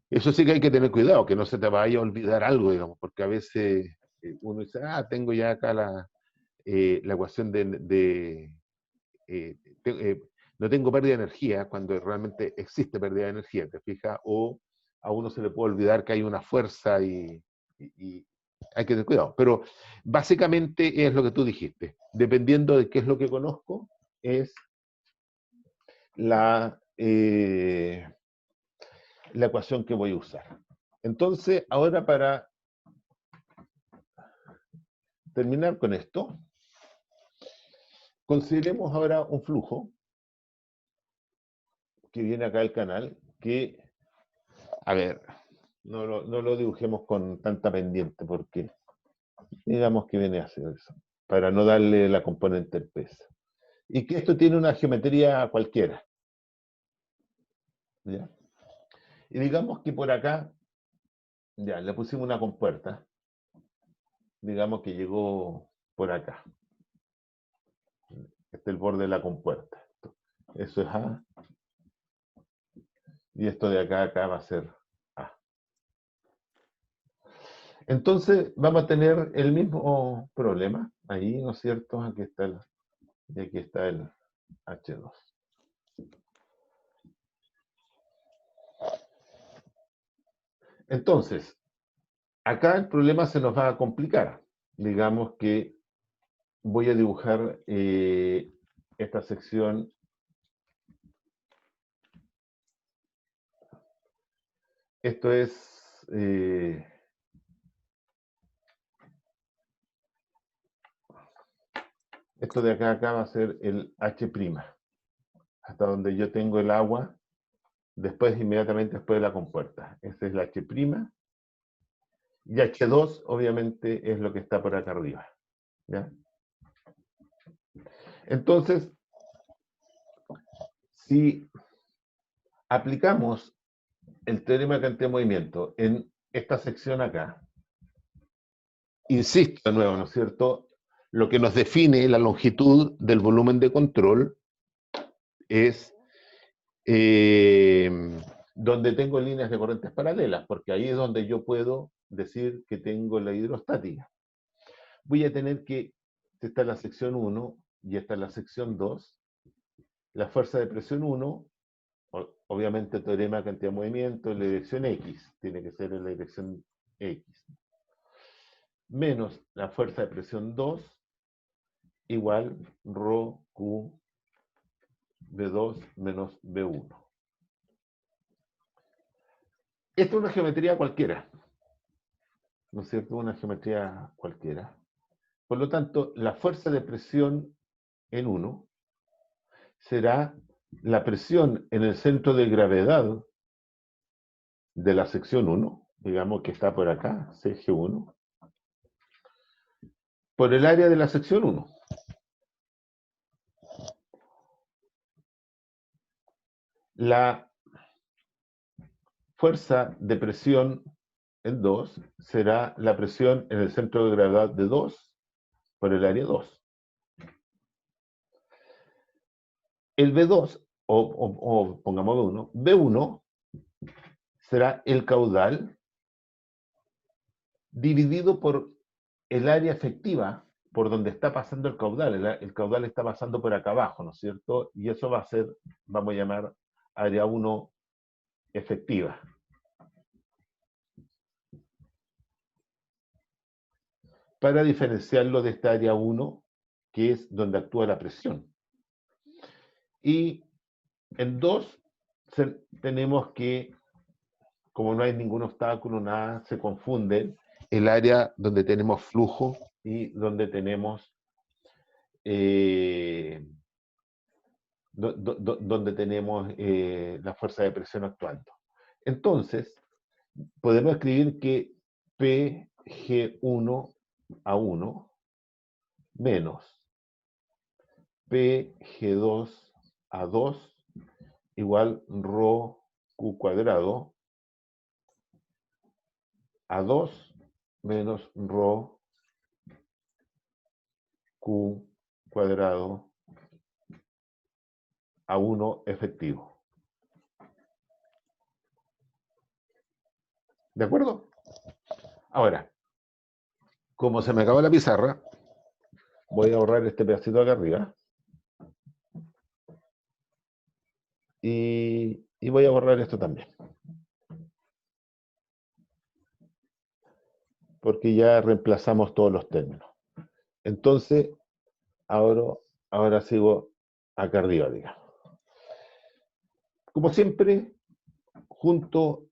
Speaker 1: Eso sí que hay que tener cuidado, que no se te vaya a olvidar algo, digamos, porque a veces uno dice, tengo ya acá la ecuación no tengo pérdida de energía, cuando realmente existe pérdida de energía, ¿te fijas? O a uno se le puede olvidar que hay una fuerza y hay que tener cuidado. Pero básicamente es lo que tú dijiste. Dependiendo de qué es lo que conozco, es la ecuación que voy a usar. Entonces, ahora para terminar con esto, consideremos ahora un flujo que viene acá al canal, que, a ver, no lo dibujemos con tanta pendiente, porque digamos que viene a hacer eso, para no darle la componente del peso. Y que esto tiene una geometría cualquiera. ¿Ya? Y digamos que por acá, ya, le pusimos una compuerta. Digamos que llegó por acá. Este es el borde de la compuerta. Eso es A. Y esto de acá a acá va a ser A. Entonces vamos a tener el mismo problema. Ahí, ¿no es cierto? Aquí está y aquí está el H2. Entonces, acá el problema se nos va a complicar. Digamos que voy a dibujar esta sección. Esto es esto de acá a acá va a ser el H', hasta donde yo tengo el agua, después, inmediatamente después de la compuerta. Este es el H', y H2 obviamente es lo que está por acá arriba. ¿Ya? Entonces, si aplicamos el teorema de cantidad de movimiento en esta sección acá, insisto de nuevo, ¿no es cierto? Lo que nos define la longitud del volumen de control es donde tengo líneas de corrientes paralelas, porque ahí es donde yo puedo decir que tengo la hidrostática. Voy a tener que, esta es la sección 1 y esta es la sección 2, la fuerza de presión 1, obviamente teorema de cantidad de movimiento en la dirección X, tiene que ser en la dirección X, menos la fuerza de presión 2, igual ρ Q B2 menos B1. Esta es una geometría cualquiera, ¿no es cierto? Una geometría cualquiera. Por lo tanto, la fuerza de presión en 1 será la presión en el centro de gravedad de la sección 1, digamos que está por acá, CG1, por el área de la sección 1. La fuerza de presión en 2 será la presión en el centro de gravedad de 2 por el área 2. El B2, o pongamos B1, B1 será el caudal dividido por el área efectiva por donde está pasando el caudal. El caudal está pasando por acá abajo, ¿no es cierto? Y eso va a ser, vamos a llamar, área 1 efectiva. Para diferenciarlo de esta área 1, que es donde actúa la presión. Y en 2 tenemos que, como no hay ningún obstáculo, nada, se confunden el área donde tenemos flujo y donde tenemos la fuerza de presión actuando. Entonces, podemos escribir que PG1A1 menos PG2A2 igual ρ Q cuadrado A2 menos ρ Q cuadrado A1 efectivo. ¿De acuerdo? Ahora, como se me acabó la pizarra, voy a borrar este pedacito acá arriba. Y voy a borrar esto también. Porque ya reemplazamos todos los términos. Entonces, ahora sigo acá arriba, digamos. Como siempre, junto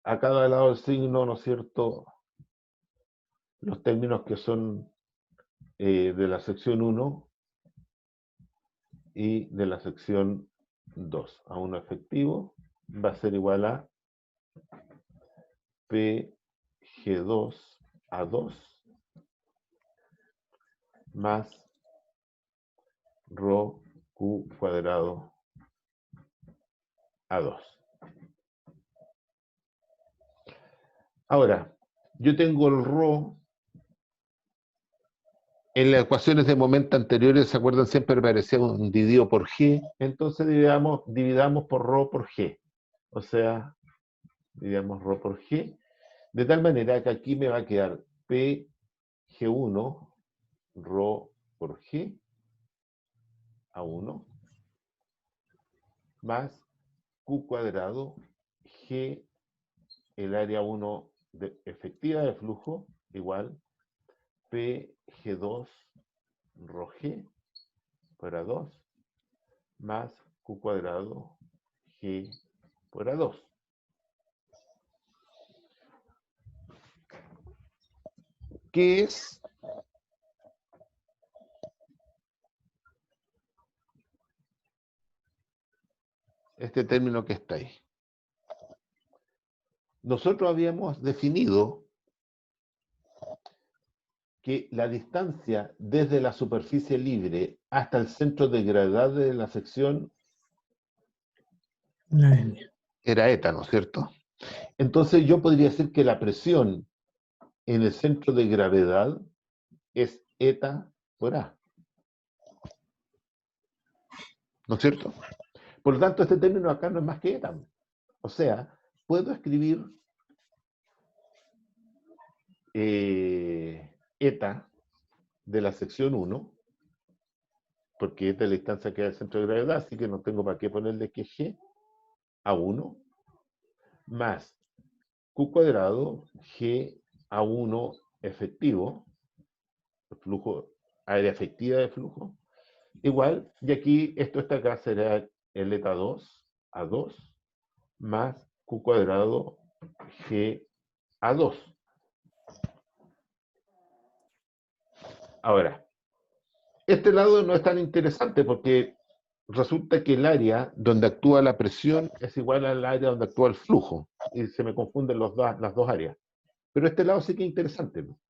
Speaker 1: a cada lado del signo, ¿no es cierto?, los términos que son de la sección 1 y de la sección 2. A1 efectivo va a ser igual a P G2 A2 más rho Q cuadrado A2. Ahora, yo tengo el rho. En las ecuaciones de momento anteriores, ¿se acuerdan? Siempre aparecía un dividido por G. Entonces dividamos por rho por G. O sea, dividamos rho por G. De tal manera que aquí me va a quedar P G1 rho por G A1 más Q cuadrado G, el área 1 efectiva de flujo, igual P G2 rho G por A2 más Q cuadrado G por A2. ¿Qué es? Este término que está ahí. Nosotros habíamos definido que la distancia desde la superficie libre hasta el centro de gravedad de la sección era eta, ¿no es cierto? Entonces yo podría decir que la presión en el centro de gravedad es eta por A. ¿No es cierto? Por lo tanto, este término acá no es más que eta. O sea, puedo escribir eta de la sección 1, porque esta es la distancia que hay al centro de gravedad, así que no tengo para qué ponerle que G a 1, más Q cuadrado G a 1 efectivo, el flujo, área efectiva de flujo, igual, y aquí esto está acá será el eta 2 a 2 más Q cuadrado G a 2. Ahora, este lado no es tan interesante porque resulta que el área donde actúa la presión es igual al área donde actúa el flujo, y se me confunden las dos áreas. Pero este lado sí que es interesante, ¿no?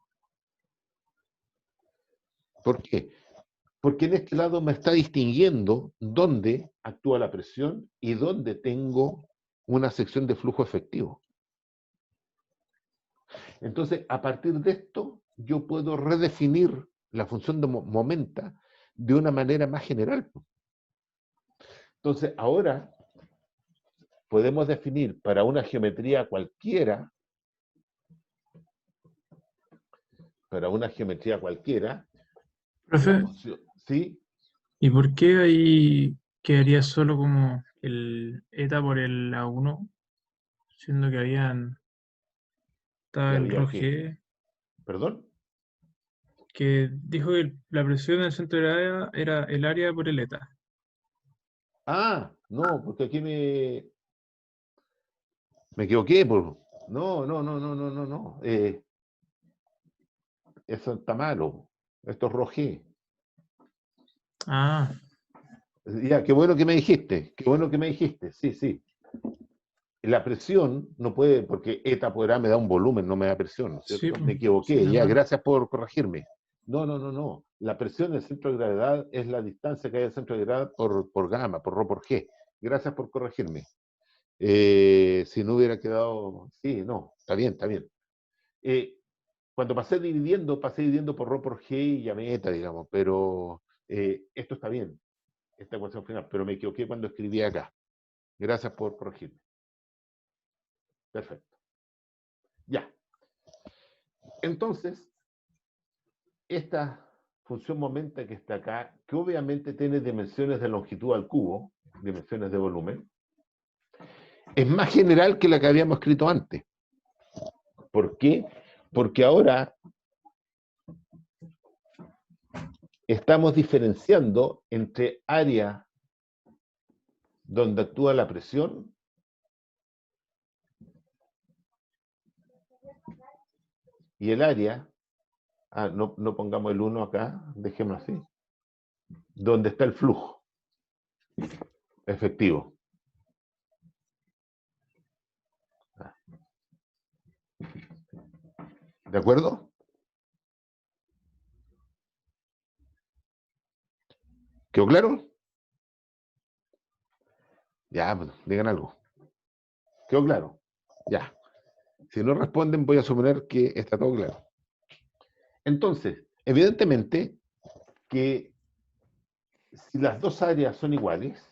Speaker 1: ¿Por qué? Porque en este lado me está distinguiendo dónde actúa la presión y dónde tengo una sección de flujo efectivo. Entonces, a partir de esto, yo puedo redefinir la función de momenta de una manera más general. Entonces, ahora podemos definir para una geometría cualquiera,
Speaker 5: Profe,
Speaker 1: la función, ¿sí?
Speaker 5: ¿y por qué ahí quedaría solo como el eta por el A1, siendo que estaba
Speaker 1: Que
Speaker 5: el
Speaker 1: había
Speaker 5: rho
Speaker 1: que,
Speaker 5: G,
Speaker 1: ¿perdón?
Speaker 5: que dijo que la presión en el centro de gravedad era el área por el eta?
Speaker 1: Ah, no, porque aquí me equivoqué, pues. No. Eso está malo. Esto es roje.
Speaker 5: Ah,
Speaker 1: Ya, qué bueno que me dijiste. Qué bueno que me dijiste. Sí, sí. La presión no puede, porque eta por A me da un volumen, no me da presión, ¿no es
Speaker 5: sí,
Speaker 1: cierto? Me equivoqué.
Speaker 5: sí, es
Speaker 1: Ya,
Speaker 5: verdad.
Speaker 1: gracias por corregirme. No. La presión del centro de gravedad es la distancia que hay del centro de gravedad por gamma, por rho por G. Gracias por corregirme. Si no hubiera quedado... Sí, no, está bien, está bien. Cuando pasé dividiendo por rho por G y llamé eta, digamos, pero esto está bien, esta ecuación final, pero me equivoqué cuando escribí acá. Gracias por corregirme. Perfecto. Ya. Entonces, esta función momenta que está acá, que obviamente tiene dimensiones de longitud al cubo, dimensiones de volumen, es más general que la que habíamos escrito antes. ¿Por qué? Porque ahora estamos diferenciando entre área donde actúa la presión y el área, no pongamos el 1 acá, dejémoslo así, donde está el flujo. efectivo. ¿De acuerdo? ¿Quedó claro? Ya, pues, digan algo. ¿Quedó claro? Ya. Si no responden, voy a suponer que está todo claro. Entonces, evidentemente que si las dos áreas son iguales,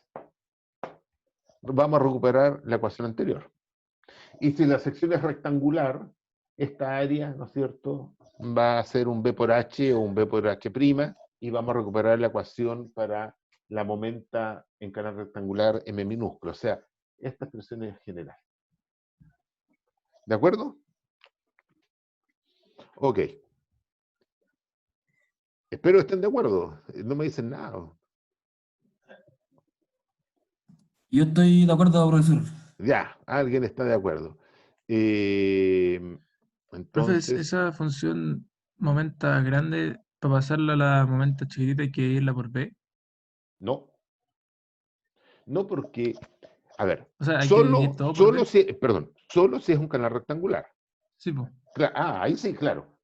Speaker 1: vamos a recuperar la ecuación anterior. Y si la sección es rectangular, esta área, ¿no es cierto?, va a ser un B por H o un B por H', y vamos a recuperar la ecuación para la momenta en canal rectangular M minúsculo. O sea, esta expresión es general. ¿De acuerdo? Ok. Espero estén de acuerdo. No me dicen nada.
Speaker 2: Yo estoy de acuerdo, profesor.
Speaker 1: Ya, alguien está de acuerdo.
Speaker 5: Profe,
Speaker 1: Entonces,
Speaker 5: esa función momenta grande, para pasarla a la momenta chiquitita hay que irla por B.
Speaker 1: no. No porque, a ver,
Speaker 5: O sea, hay que dividir todo por B.
Speaker 1: solo si es un canal rectangular.
Speaker 5: Sí, pues.
Speaker 1: Ahí sí, claro.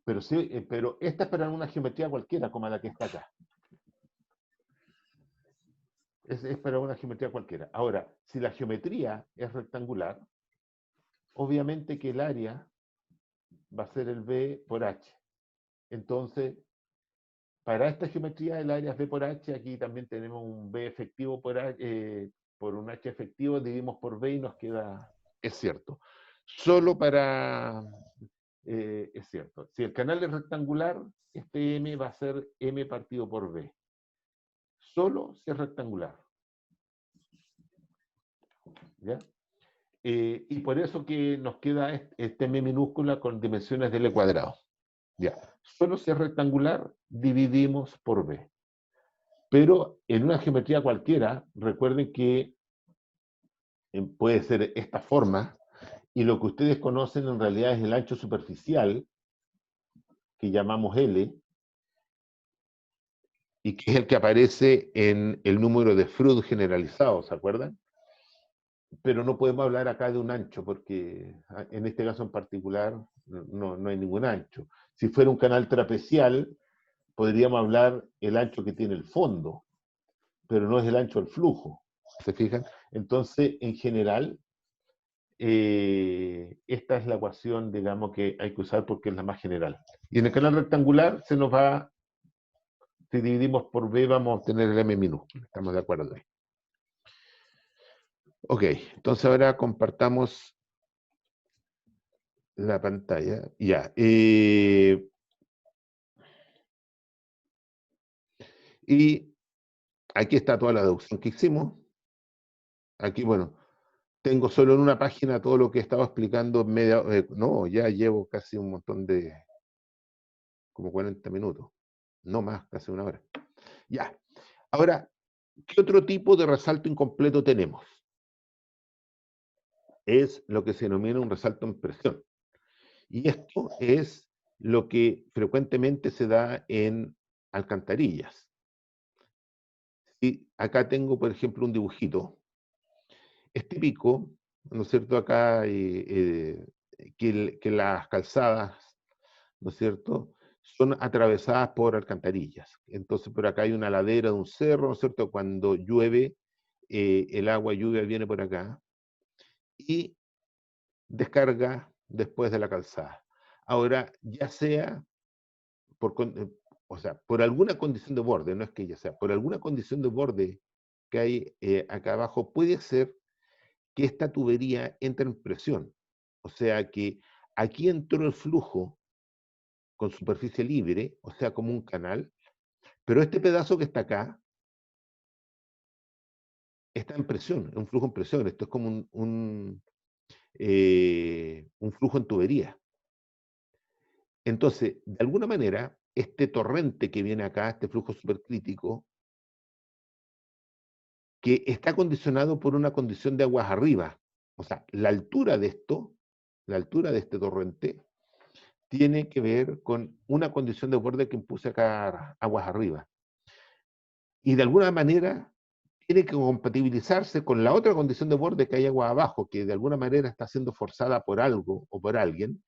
Speaker 1: Pero, sí, pero esta es para una geometría cualquiera, como la que está acá. Es para una geometría cualquiera. Ahora, si la geometría es rectangular, obviamente que el área va a ser el B por H. Entonces, para esta geometría el área es B por H, aquí también tenemos un B efectivo por H, por un H efectivo, dividimos por B y nos queda, es cierto. Solo para, es cierto, si el canal es rectangular, este M va a ser M partido por B. Solo si es rectangular. ¿Ya? Y por eso que nos queda este M minúscula con dimensiones de L cuadrado. ¿Ya? Solo si es rectangular, dividimos por B. Pero en una geometría cualquiera, recuerden que puede ser esta forma, y lo que ustedes conocen en realidad es el ancho superficial, que llamamos L, y que es el que aparece en el número de Freud generalizado, ¿se acuerdan? Pero no podemos hablar acá de un ancho, porque en este caso en particular no hay ningún ancho. Si fuera un canal trapecial, podríamos hablar el ancho que tiene el fondo, pero no es el ancho del flujo, ¿se fijan? Entonces, en general, esta es la ecuación, digamos, que hay que usar porque es la más general. Y en el canal rectangular se nos va, si dividimos por B, vamos a obtener el M minúsculo. ¿Estamos de acuerdo ahí? Ok, entonces ahora compartamos la pantalla. Ya. Y aquí está toda la deducción que hicimos. Aquí, bueno, tengo solo en una página todo lo que estaba explicando no, ya llevo casi un montón de, como 40 minutos. No más, casi una hora. Ya. Ahora, ¿qué otro tipo de resalto incompleto tenemos? Es lo que se denomina un resalto en presión. Y esto es lo que frecuentemente se da en alcantarillas. Y acá tengo, por ejemplo, un dibujito. Es típico, ¿no es cierto?, acá que las calzadas, ¿no es cierto?, son atravesadas por alcantarillas. Entonces, por acá hay una ladera de un cerro, ¿no es cierto?, cuando llueve, el agua lluvia viene por acá y descarga después de la calzada. Ahora, ya sea o sea, por alguna condición de borde, no es que ya sea, por alguna condición de borde que hay acá abajo, puede ser que esta tubería entre en presión. O sea que aquí entró el flujo con superficie libre, o sea, como un canal, pero este pedazo que está acá está en presión, es un flujo en presión. Esto es como un flujo en tubería. Entonces, de alguna manera, este torrente que viene acá, este flujo supercrítico, que está condicionado por una condición de aguas arriba. O sea, la altura de esto, la altura de este torrente, tiene que ver con una condición de borde que impulsa acá aguas arriba. Y de alguna manera tiene que compatibilizarse con la otra condición de borde que hay agua abajo, que de alguna manera está siendo forzada por algo o por alguien,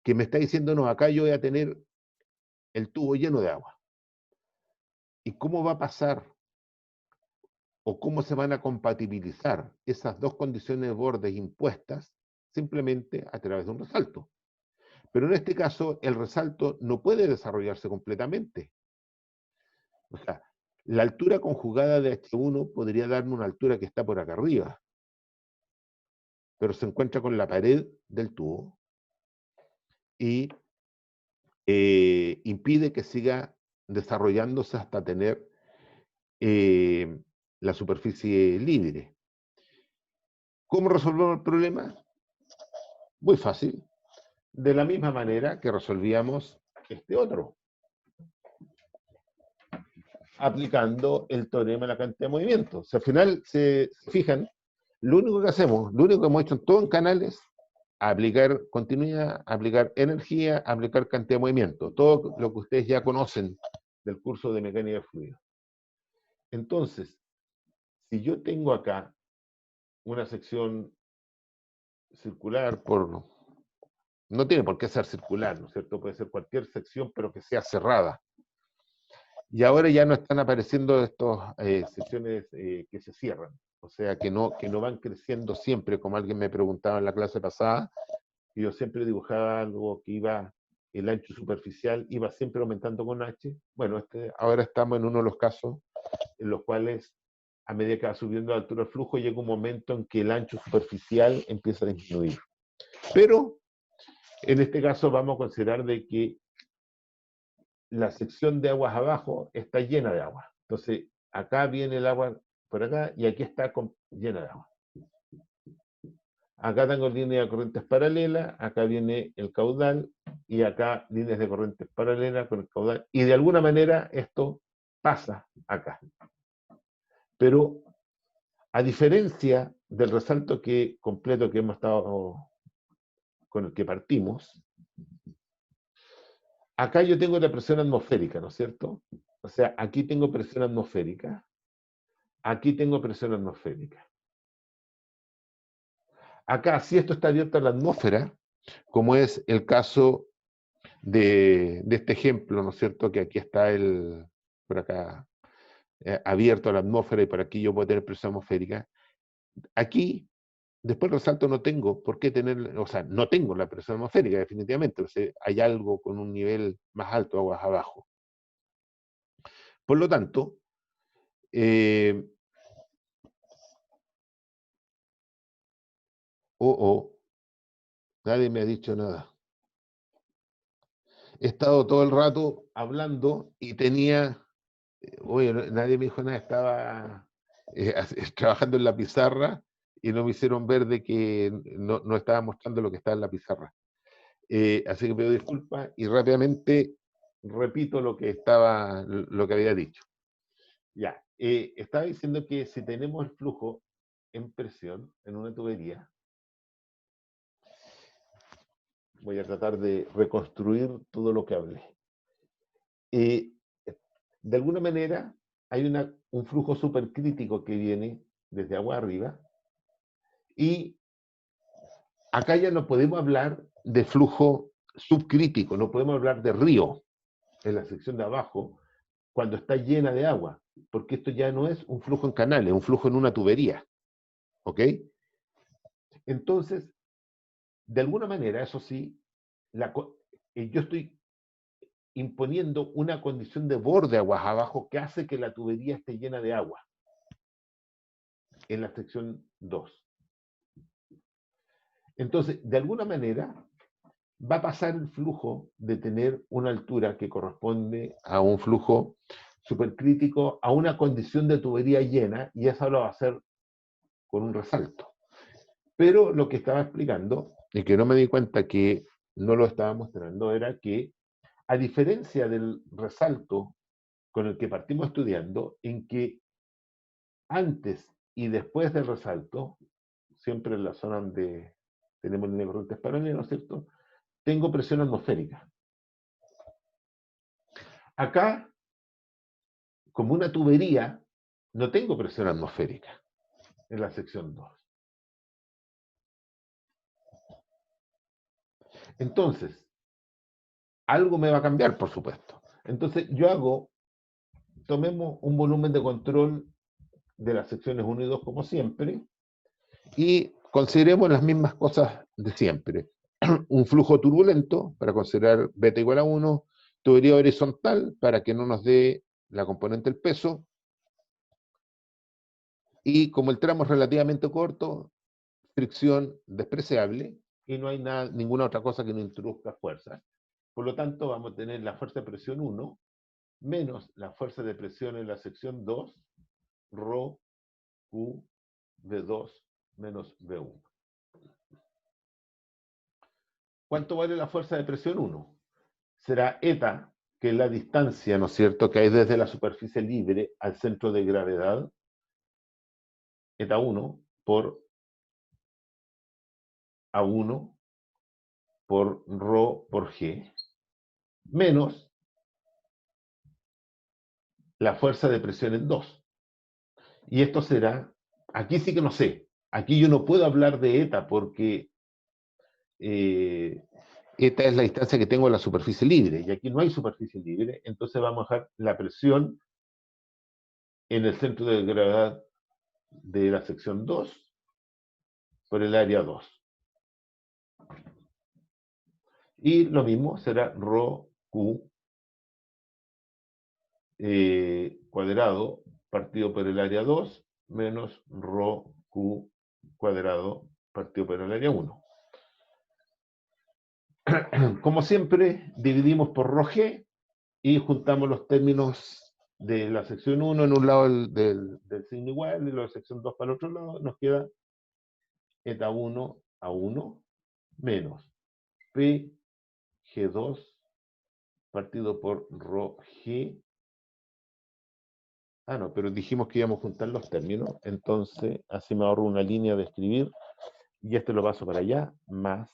Speaker 1: que me está diciendo, no, acá yo voy a tener el tubo lleno de agua. ¿Y cómo va a pasar o cómo se van a compatibilizar esas dos condiciones de borde impuestas? Simplemente a través de un resalto. Pero en este caso, el resalto no puede desarrollarse completamente. O sea, la altura conjugada de H1 podría darme una altura que está por acá arriba, pero se encuentra con la pared del tubo y impide que siga desarrollándose hasta tener la superficie libre. ¿Cómo resolvemos el problema? Muy fácil. De la misma manera que resolvíamos este otro, aplicando el teorema de la cantidad de movimientos. Si al final se fijan, lo único que hacemos, lo único que hemos hecho en todo en canales, aplicar continuidad, aplicar energía, aplicar cantidad de movimiento. Todo lo que ustedes ya conocen del curso de mecánica de fluidos. Entonces, si yo tengo acá una sección circular no tiene por qué ser circular, ¿no es cierto? Puede ser cualquier sección, pero que sea cerrada. Y ahora ya no están apareciendo estas secciones que se cierran, o sea, que no van creciendo siempre, como alguien me preguntaba en la clase pasada, y yo siempre dibujaba algo que el ancho superficial iba siempre aumentando con H. Bueno, ahora estamos en uno de los casos en los cuales, a medida que va subiendo la altura del flujo, llega un momento en que el ancho superficial empieza a disminuir. Pero, en este caso, vamos a considerar de que la sección de aguas abajo está llena de agua. Entonces, acá viene el agua por acá y aquí está llena de agua. Acá tengo líneas de corrientes paralelas, acá viene el caudal y acá líneas de corrientes paralelas con el caudal. Y de alguna manera esto pasa acá. Pero a diferencia del resalto completo que hemos estado con el que partimos, acá yo tengo la presión atmosférica, ¿no es cierto? O sea, aquí tengo presión atmosférica, aquí tengo presión atmosférica. Acá, si esto está abierto a la atmósfera, como es el caso de este ejemplo, ¿no es cierto? Que aquí está por acá, abierto a la atmósfera y por aquí yo puedo tener presión atmosférica. Aquí, después del resalto no tengo por qué tener, o sea, no tengo la presión atmosférica definitivamente, o sea, hay algo con un nivel más alto, aguas abajo. Por lo tanto, nadie me ha dicho nada. He estado todo el rato hablando y tenía, oye, nadie me dijo nada, estaba trabajando en la pizarra y no me hicieron ver de que no estaba mostrando lo que estaba en la pizarra. Así que pido disculpas y rápidamente repito lo que había dicho. Ya, estaba diciendo que si tenemos el flujo en presión en una tubería, voy a tratar de reconstruir todo lo que hablé. De alguna manera, hay un flujo supercrítico que viene desde agua arriba, y acá ya no podemos hablar de flujo subcrítico, no podemos hablar de río en la sección de abajo cuando está llena de agua, porque esto ya no es un flujo en canal, es un flujo en una tubería. ¿Ok? Entonces, de alguna manera, eso sí, yo estoy imponiendo una condición de borde aguas abajo que hace que la tubería esté llena de agua en la sección 2. Entonces, de alguna manera, va a pasar el flujo de tener una altura que corresponde a un flujo supercrítico, a una condición de tubería llena, y eso lo va a hacer con un resalto. Pero lo que estaba explicando, y que no me di cuenta que no lo estaba mostrando, era que, a diferencia del resalto con el que partimos estudiando, en que antes y después del resalto, siempre en la zona donde tenemos líneas de corrientes paralelas, ¿no es cierto?, tengo presión atmosférica. Acá, como una tubería, no tengo presión atmosférica en la sección 2. Entonces, algo me va a cambiar, por supuesto. Entonces, tomemos un volumen de control de las secciones 1 y 2 como siempre, y consideremos las mismas cosas de siempre. Un flujo turbulento, para considerar beta igual a 1, tubería horizontal, para que no nos dé la componente del peso, y como el tramo es relativamente corto, fricción despreciable, y no hay ninguna otra cosa que no introduzca fuerza. Por lo tanto, vamos a tener la fuerza de presión 1 menos la fuerza de presión en la sección 2, ρ, Q, V2 menos V1. ¿Cuánto vale la fuerza de presión 1? Será eta, que es la distancia, ¿no es cierto?, que hay desde la superficie libre al centro de gravedad, eta 1 por A1 por ρ por G, menos la fuerza de presión en 2. Y esto será, aquí sí que no sé, aquí yo no puedo hablar de eta porque eta es la distancia que tengo en la superficie libre, y aquí no hay superficie libre, entonces vamos a dejar la presión en el centro de gravedad de la sección 2 por el área 2. Y lo mismo será ρ Q cuadrado partido por el área 2 menos ρ Q cuadrado partido por el área 1. Como siempre, dividimos por ρg y juntamos los términos de la sección 1 en un lado del signo igual y la sección 2 para el otro lado. Nos queda eta 1 a 1 menos P G2 partido por ρg. Ah, no, pero dijimos que íbamos a juntar los términos, entonces así me ahorro una línea de escribir y este lo paso para allá, más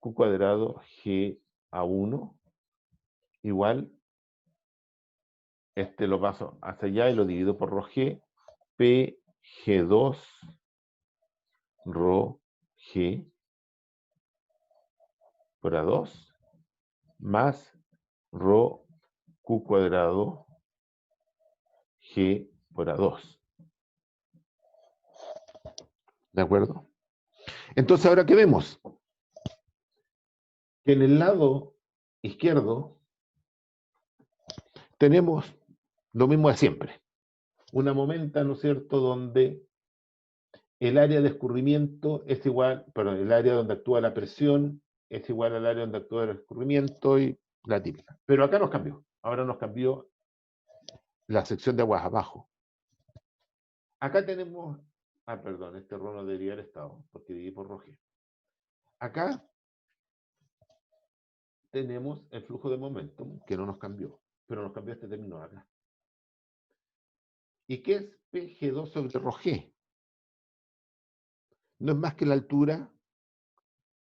Speaker 1: Q cuadrado G a 1 igual, este lo paso hacia allá y lo divido por ρg, P G2 ρg por A2 más ρ Q cuadrado G por A2. ¿De acuerdo? Entonces, ¿ahora qué vemos? Que en el lado izquierdo tenemos lo mismo de siempre. Una momenta, ¿no es cierto?, donde el área de escurrimiento es igual, perdón, el área donde actúa la presión es igual al área donde actúa el escurrimiento y la típica. Pero acá nos cambió. Ahora nos cambió la sección de aguas abajo. Acá tenemos, perdón, este rho no debería haber estado, porque dividí por ρg. Acá tenemos el flujo de momentum, que no nos cambió, pero nos cambió este término de acá. ¿Y qué es PG2 sobre ρg? No es más que la altura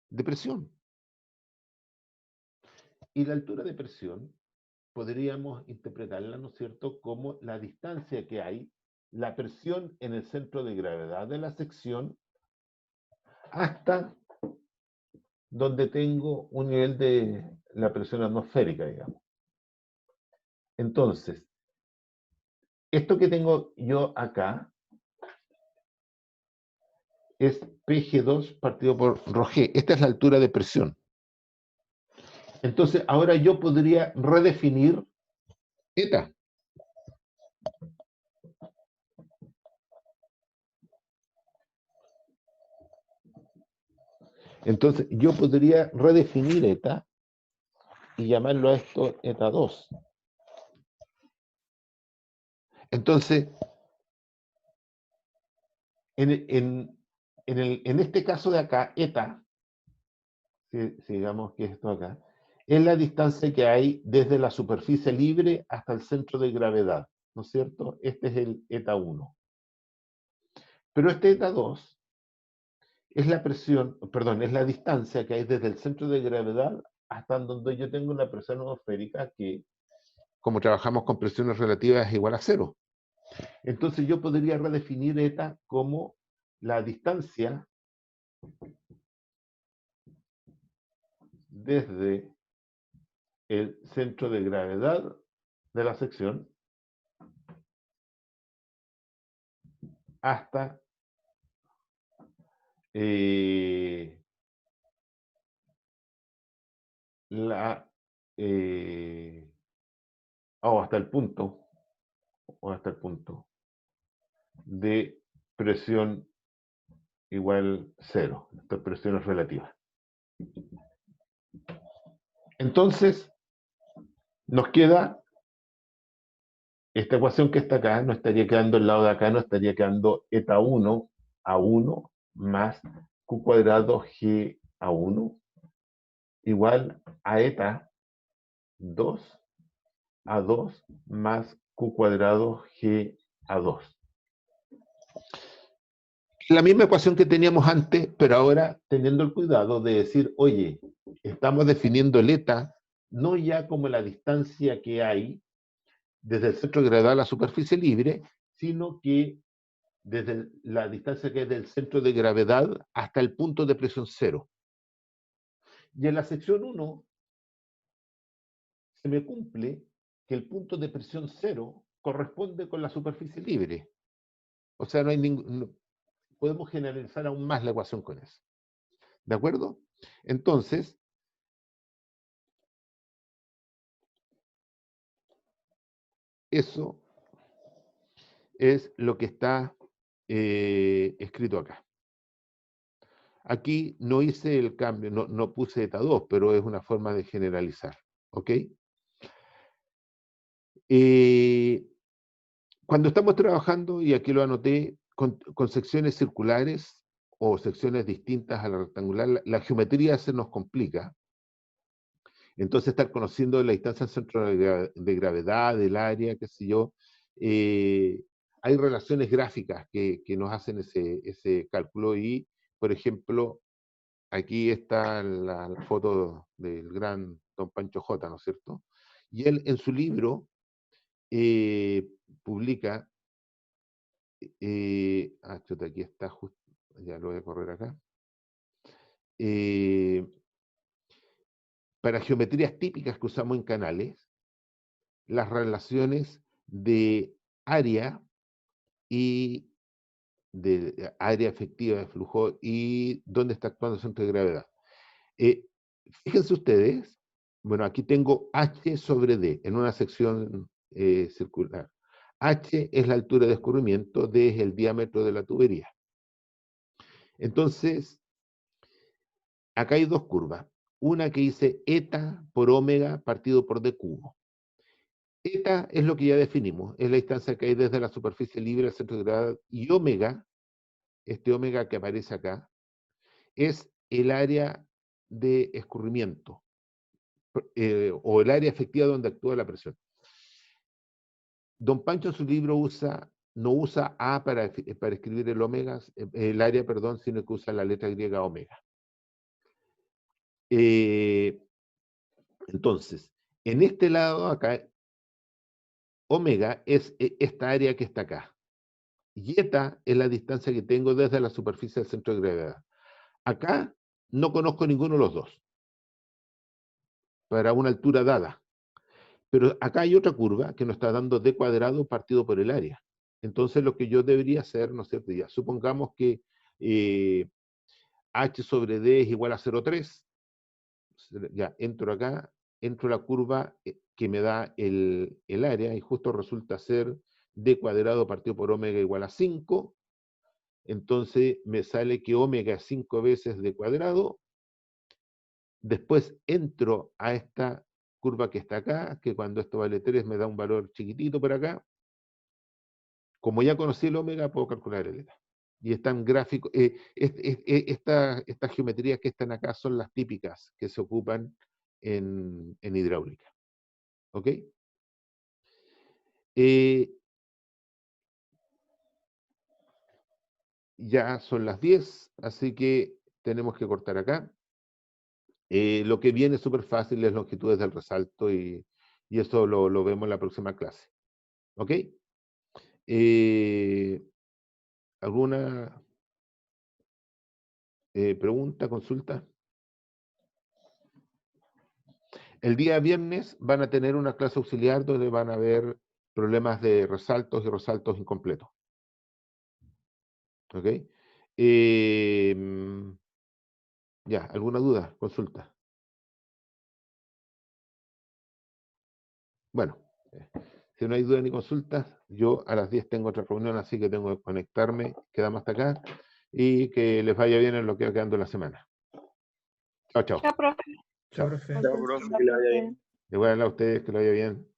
Speaker 1: de presión. Y la altura de presión podríamos interpretarla, ¿no es cierto?, como la distancia que hay, la presión en el centro de gravedad de la sección hasta donde tengo un nivel de la presión atmosférica, digamos. Entonces, esto que tengo yo acá es PG2 partido por ρg. Esta es la altura de presión. Entonces, ahora yo podría redefinir eta. Entonces, yo podría redefinir eta y llamarlo a esto eta 2. Entonces, en este caso de acá, eta, si digamos que esto acá, es la distancia que hay desde la superficie libre hasta el centro de gravedad, ¿no es cierto? Este es el eta 1. Pero este eta 2 es la presión, perdón, es la distancia que hay desde el centro de gravedad hasta donde yo tengo una presión atmosférica que, como trabajamos con presiones relativas, es igual a 0. Entonces yo podría redefinir eta como la distancia desde el centro de gravedad de la sección hasta hasta el punto, o hasta el punto de presión igual 0. Esta presión es relativa. Entonces, nos queda esta ecuación que está acá, no estaría quedando al lado de acá, no estaría quedando eta 1 a 1 más q cuadrado g a 1 igual a eta 2 a 2 más q cuadrado g a 2. La misma ecuación que teníamos antes, pero ahora teniendo el cuidado de decir, oye, estamos definiendo el eta no ya como la distancia que hay desde el centro de gravedad a la superficie libre, sino que desde la distancia que es del centro de gravedad hasta el punto de presión 0. Y en la sección 1 se me cumple que el punto de presión 0 corresponde con la superficie libre. O sea, no hay ningún... podemos generalizar aún más la ecuación con eso. ¿De acuerdo? Entonces, eso es lo que está escrito acá. Aquí no hice el cambio, no puse eta 2, pero es una forma de generalizar. ¿Ok? Cuando estamos trabajando, y aquí lo anoté, con secciones circulares o secciones distintas a la rectangular, la geometría se nos complica. Entonces, estar conociendo la distancia al centro de gravedad, del área, qué sé yo, hay relaciones gráficas que nos hacen ese cálculo y, por ejemplo, aquí está la foto del gran don Pancho J, ¿no es cierto? Y él en su libro publica, chuta, aquí está justo, ya lo voy a correr acá, para geometrías típicas que usamos en canales, las relaciones de área y de área efectiva de flujo y dónde está actuando el centro de gravedad. Fíjense ustedes, bueno, aquí tengo H sobre D en una sección circular. H es la altura de escurrimiento, D es el diámetro de la tubería. Entonces, acá hay dos curvas. Una que dice eta por omega partido por D cubo. Eta es lo que ya definimos, es la distancia que hay desde la superficie libre al centro de gravedad, y omega, este omega que aparece acá, es el área de escurrimiento, o el área efectiva donde actúa la presión. Don Pancho en su libro no usa A para escribir el área, perdón, sino que usa la letra griega omega. Entonces, en este lado acá, omega es esta área que está acá. Y eta es la distancia que tengo desde la superficie del centro de gravedad. Acá no conozco ninguno de los dos, para una altura dada. Pero acá hay otra curva que nos está dando d cuadrado partido por el área. Entonces lo que yo debería hacer, ¿no es cierto? Ya, supongamos que h sobre d es igual a 0,3. Ya, entro acá, entro la curva que me da el área, y justo resulta ser d cuadrado partido por omega igual a 5. Entonces me sale que omega es 5 veces d cuadrado. Después entro a esta curva que está acá, que cuando esto vale 3 me da un valor chiquitito por acá. Como ya conocí el omega, puedo calcular el eta. Y están gráficos. Estas geometrías que están acá son las típicas que se ocupan en hidráulica. ¿Ok? Ya son las 10, así que tenemos que cortar acá. Lo que viene súper fácil es longitudes del resalto, y eso lo vemos en la próxima clase. ¿Ok? ¿Alguna pregunta, consulta? El día viernes van a tener una clase auxiliar donde van a haber problemas de resaltos y resaltos incompletos. ¿Ok? Ya, ¿alguna duda? Consulta. Bueno, si no hay duda ni consultas, yo a las 10 tengo otra reunión, así que tengo que conectarme, quedamos hasta acá, y que les vaya bien en lo que va quedando la semana. Chao, chao.
Speaker 4: Ya, profe.
Speaker 5: Chao, profe.
Speaker 3: Chao, profe, que le vaya bien.
Speaker 1: Igual a ustedes, que lo vaya bien.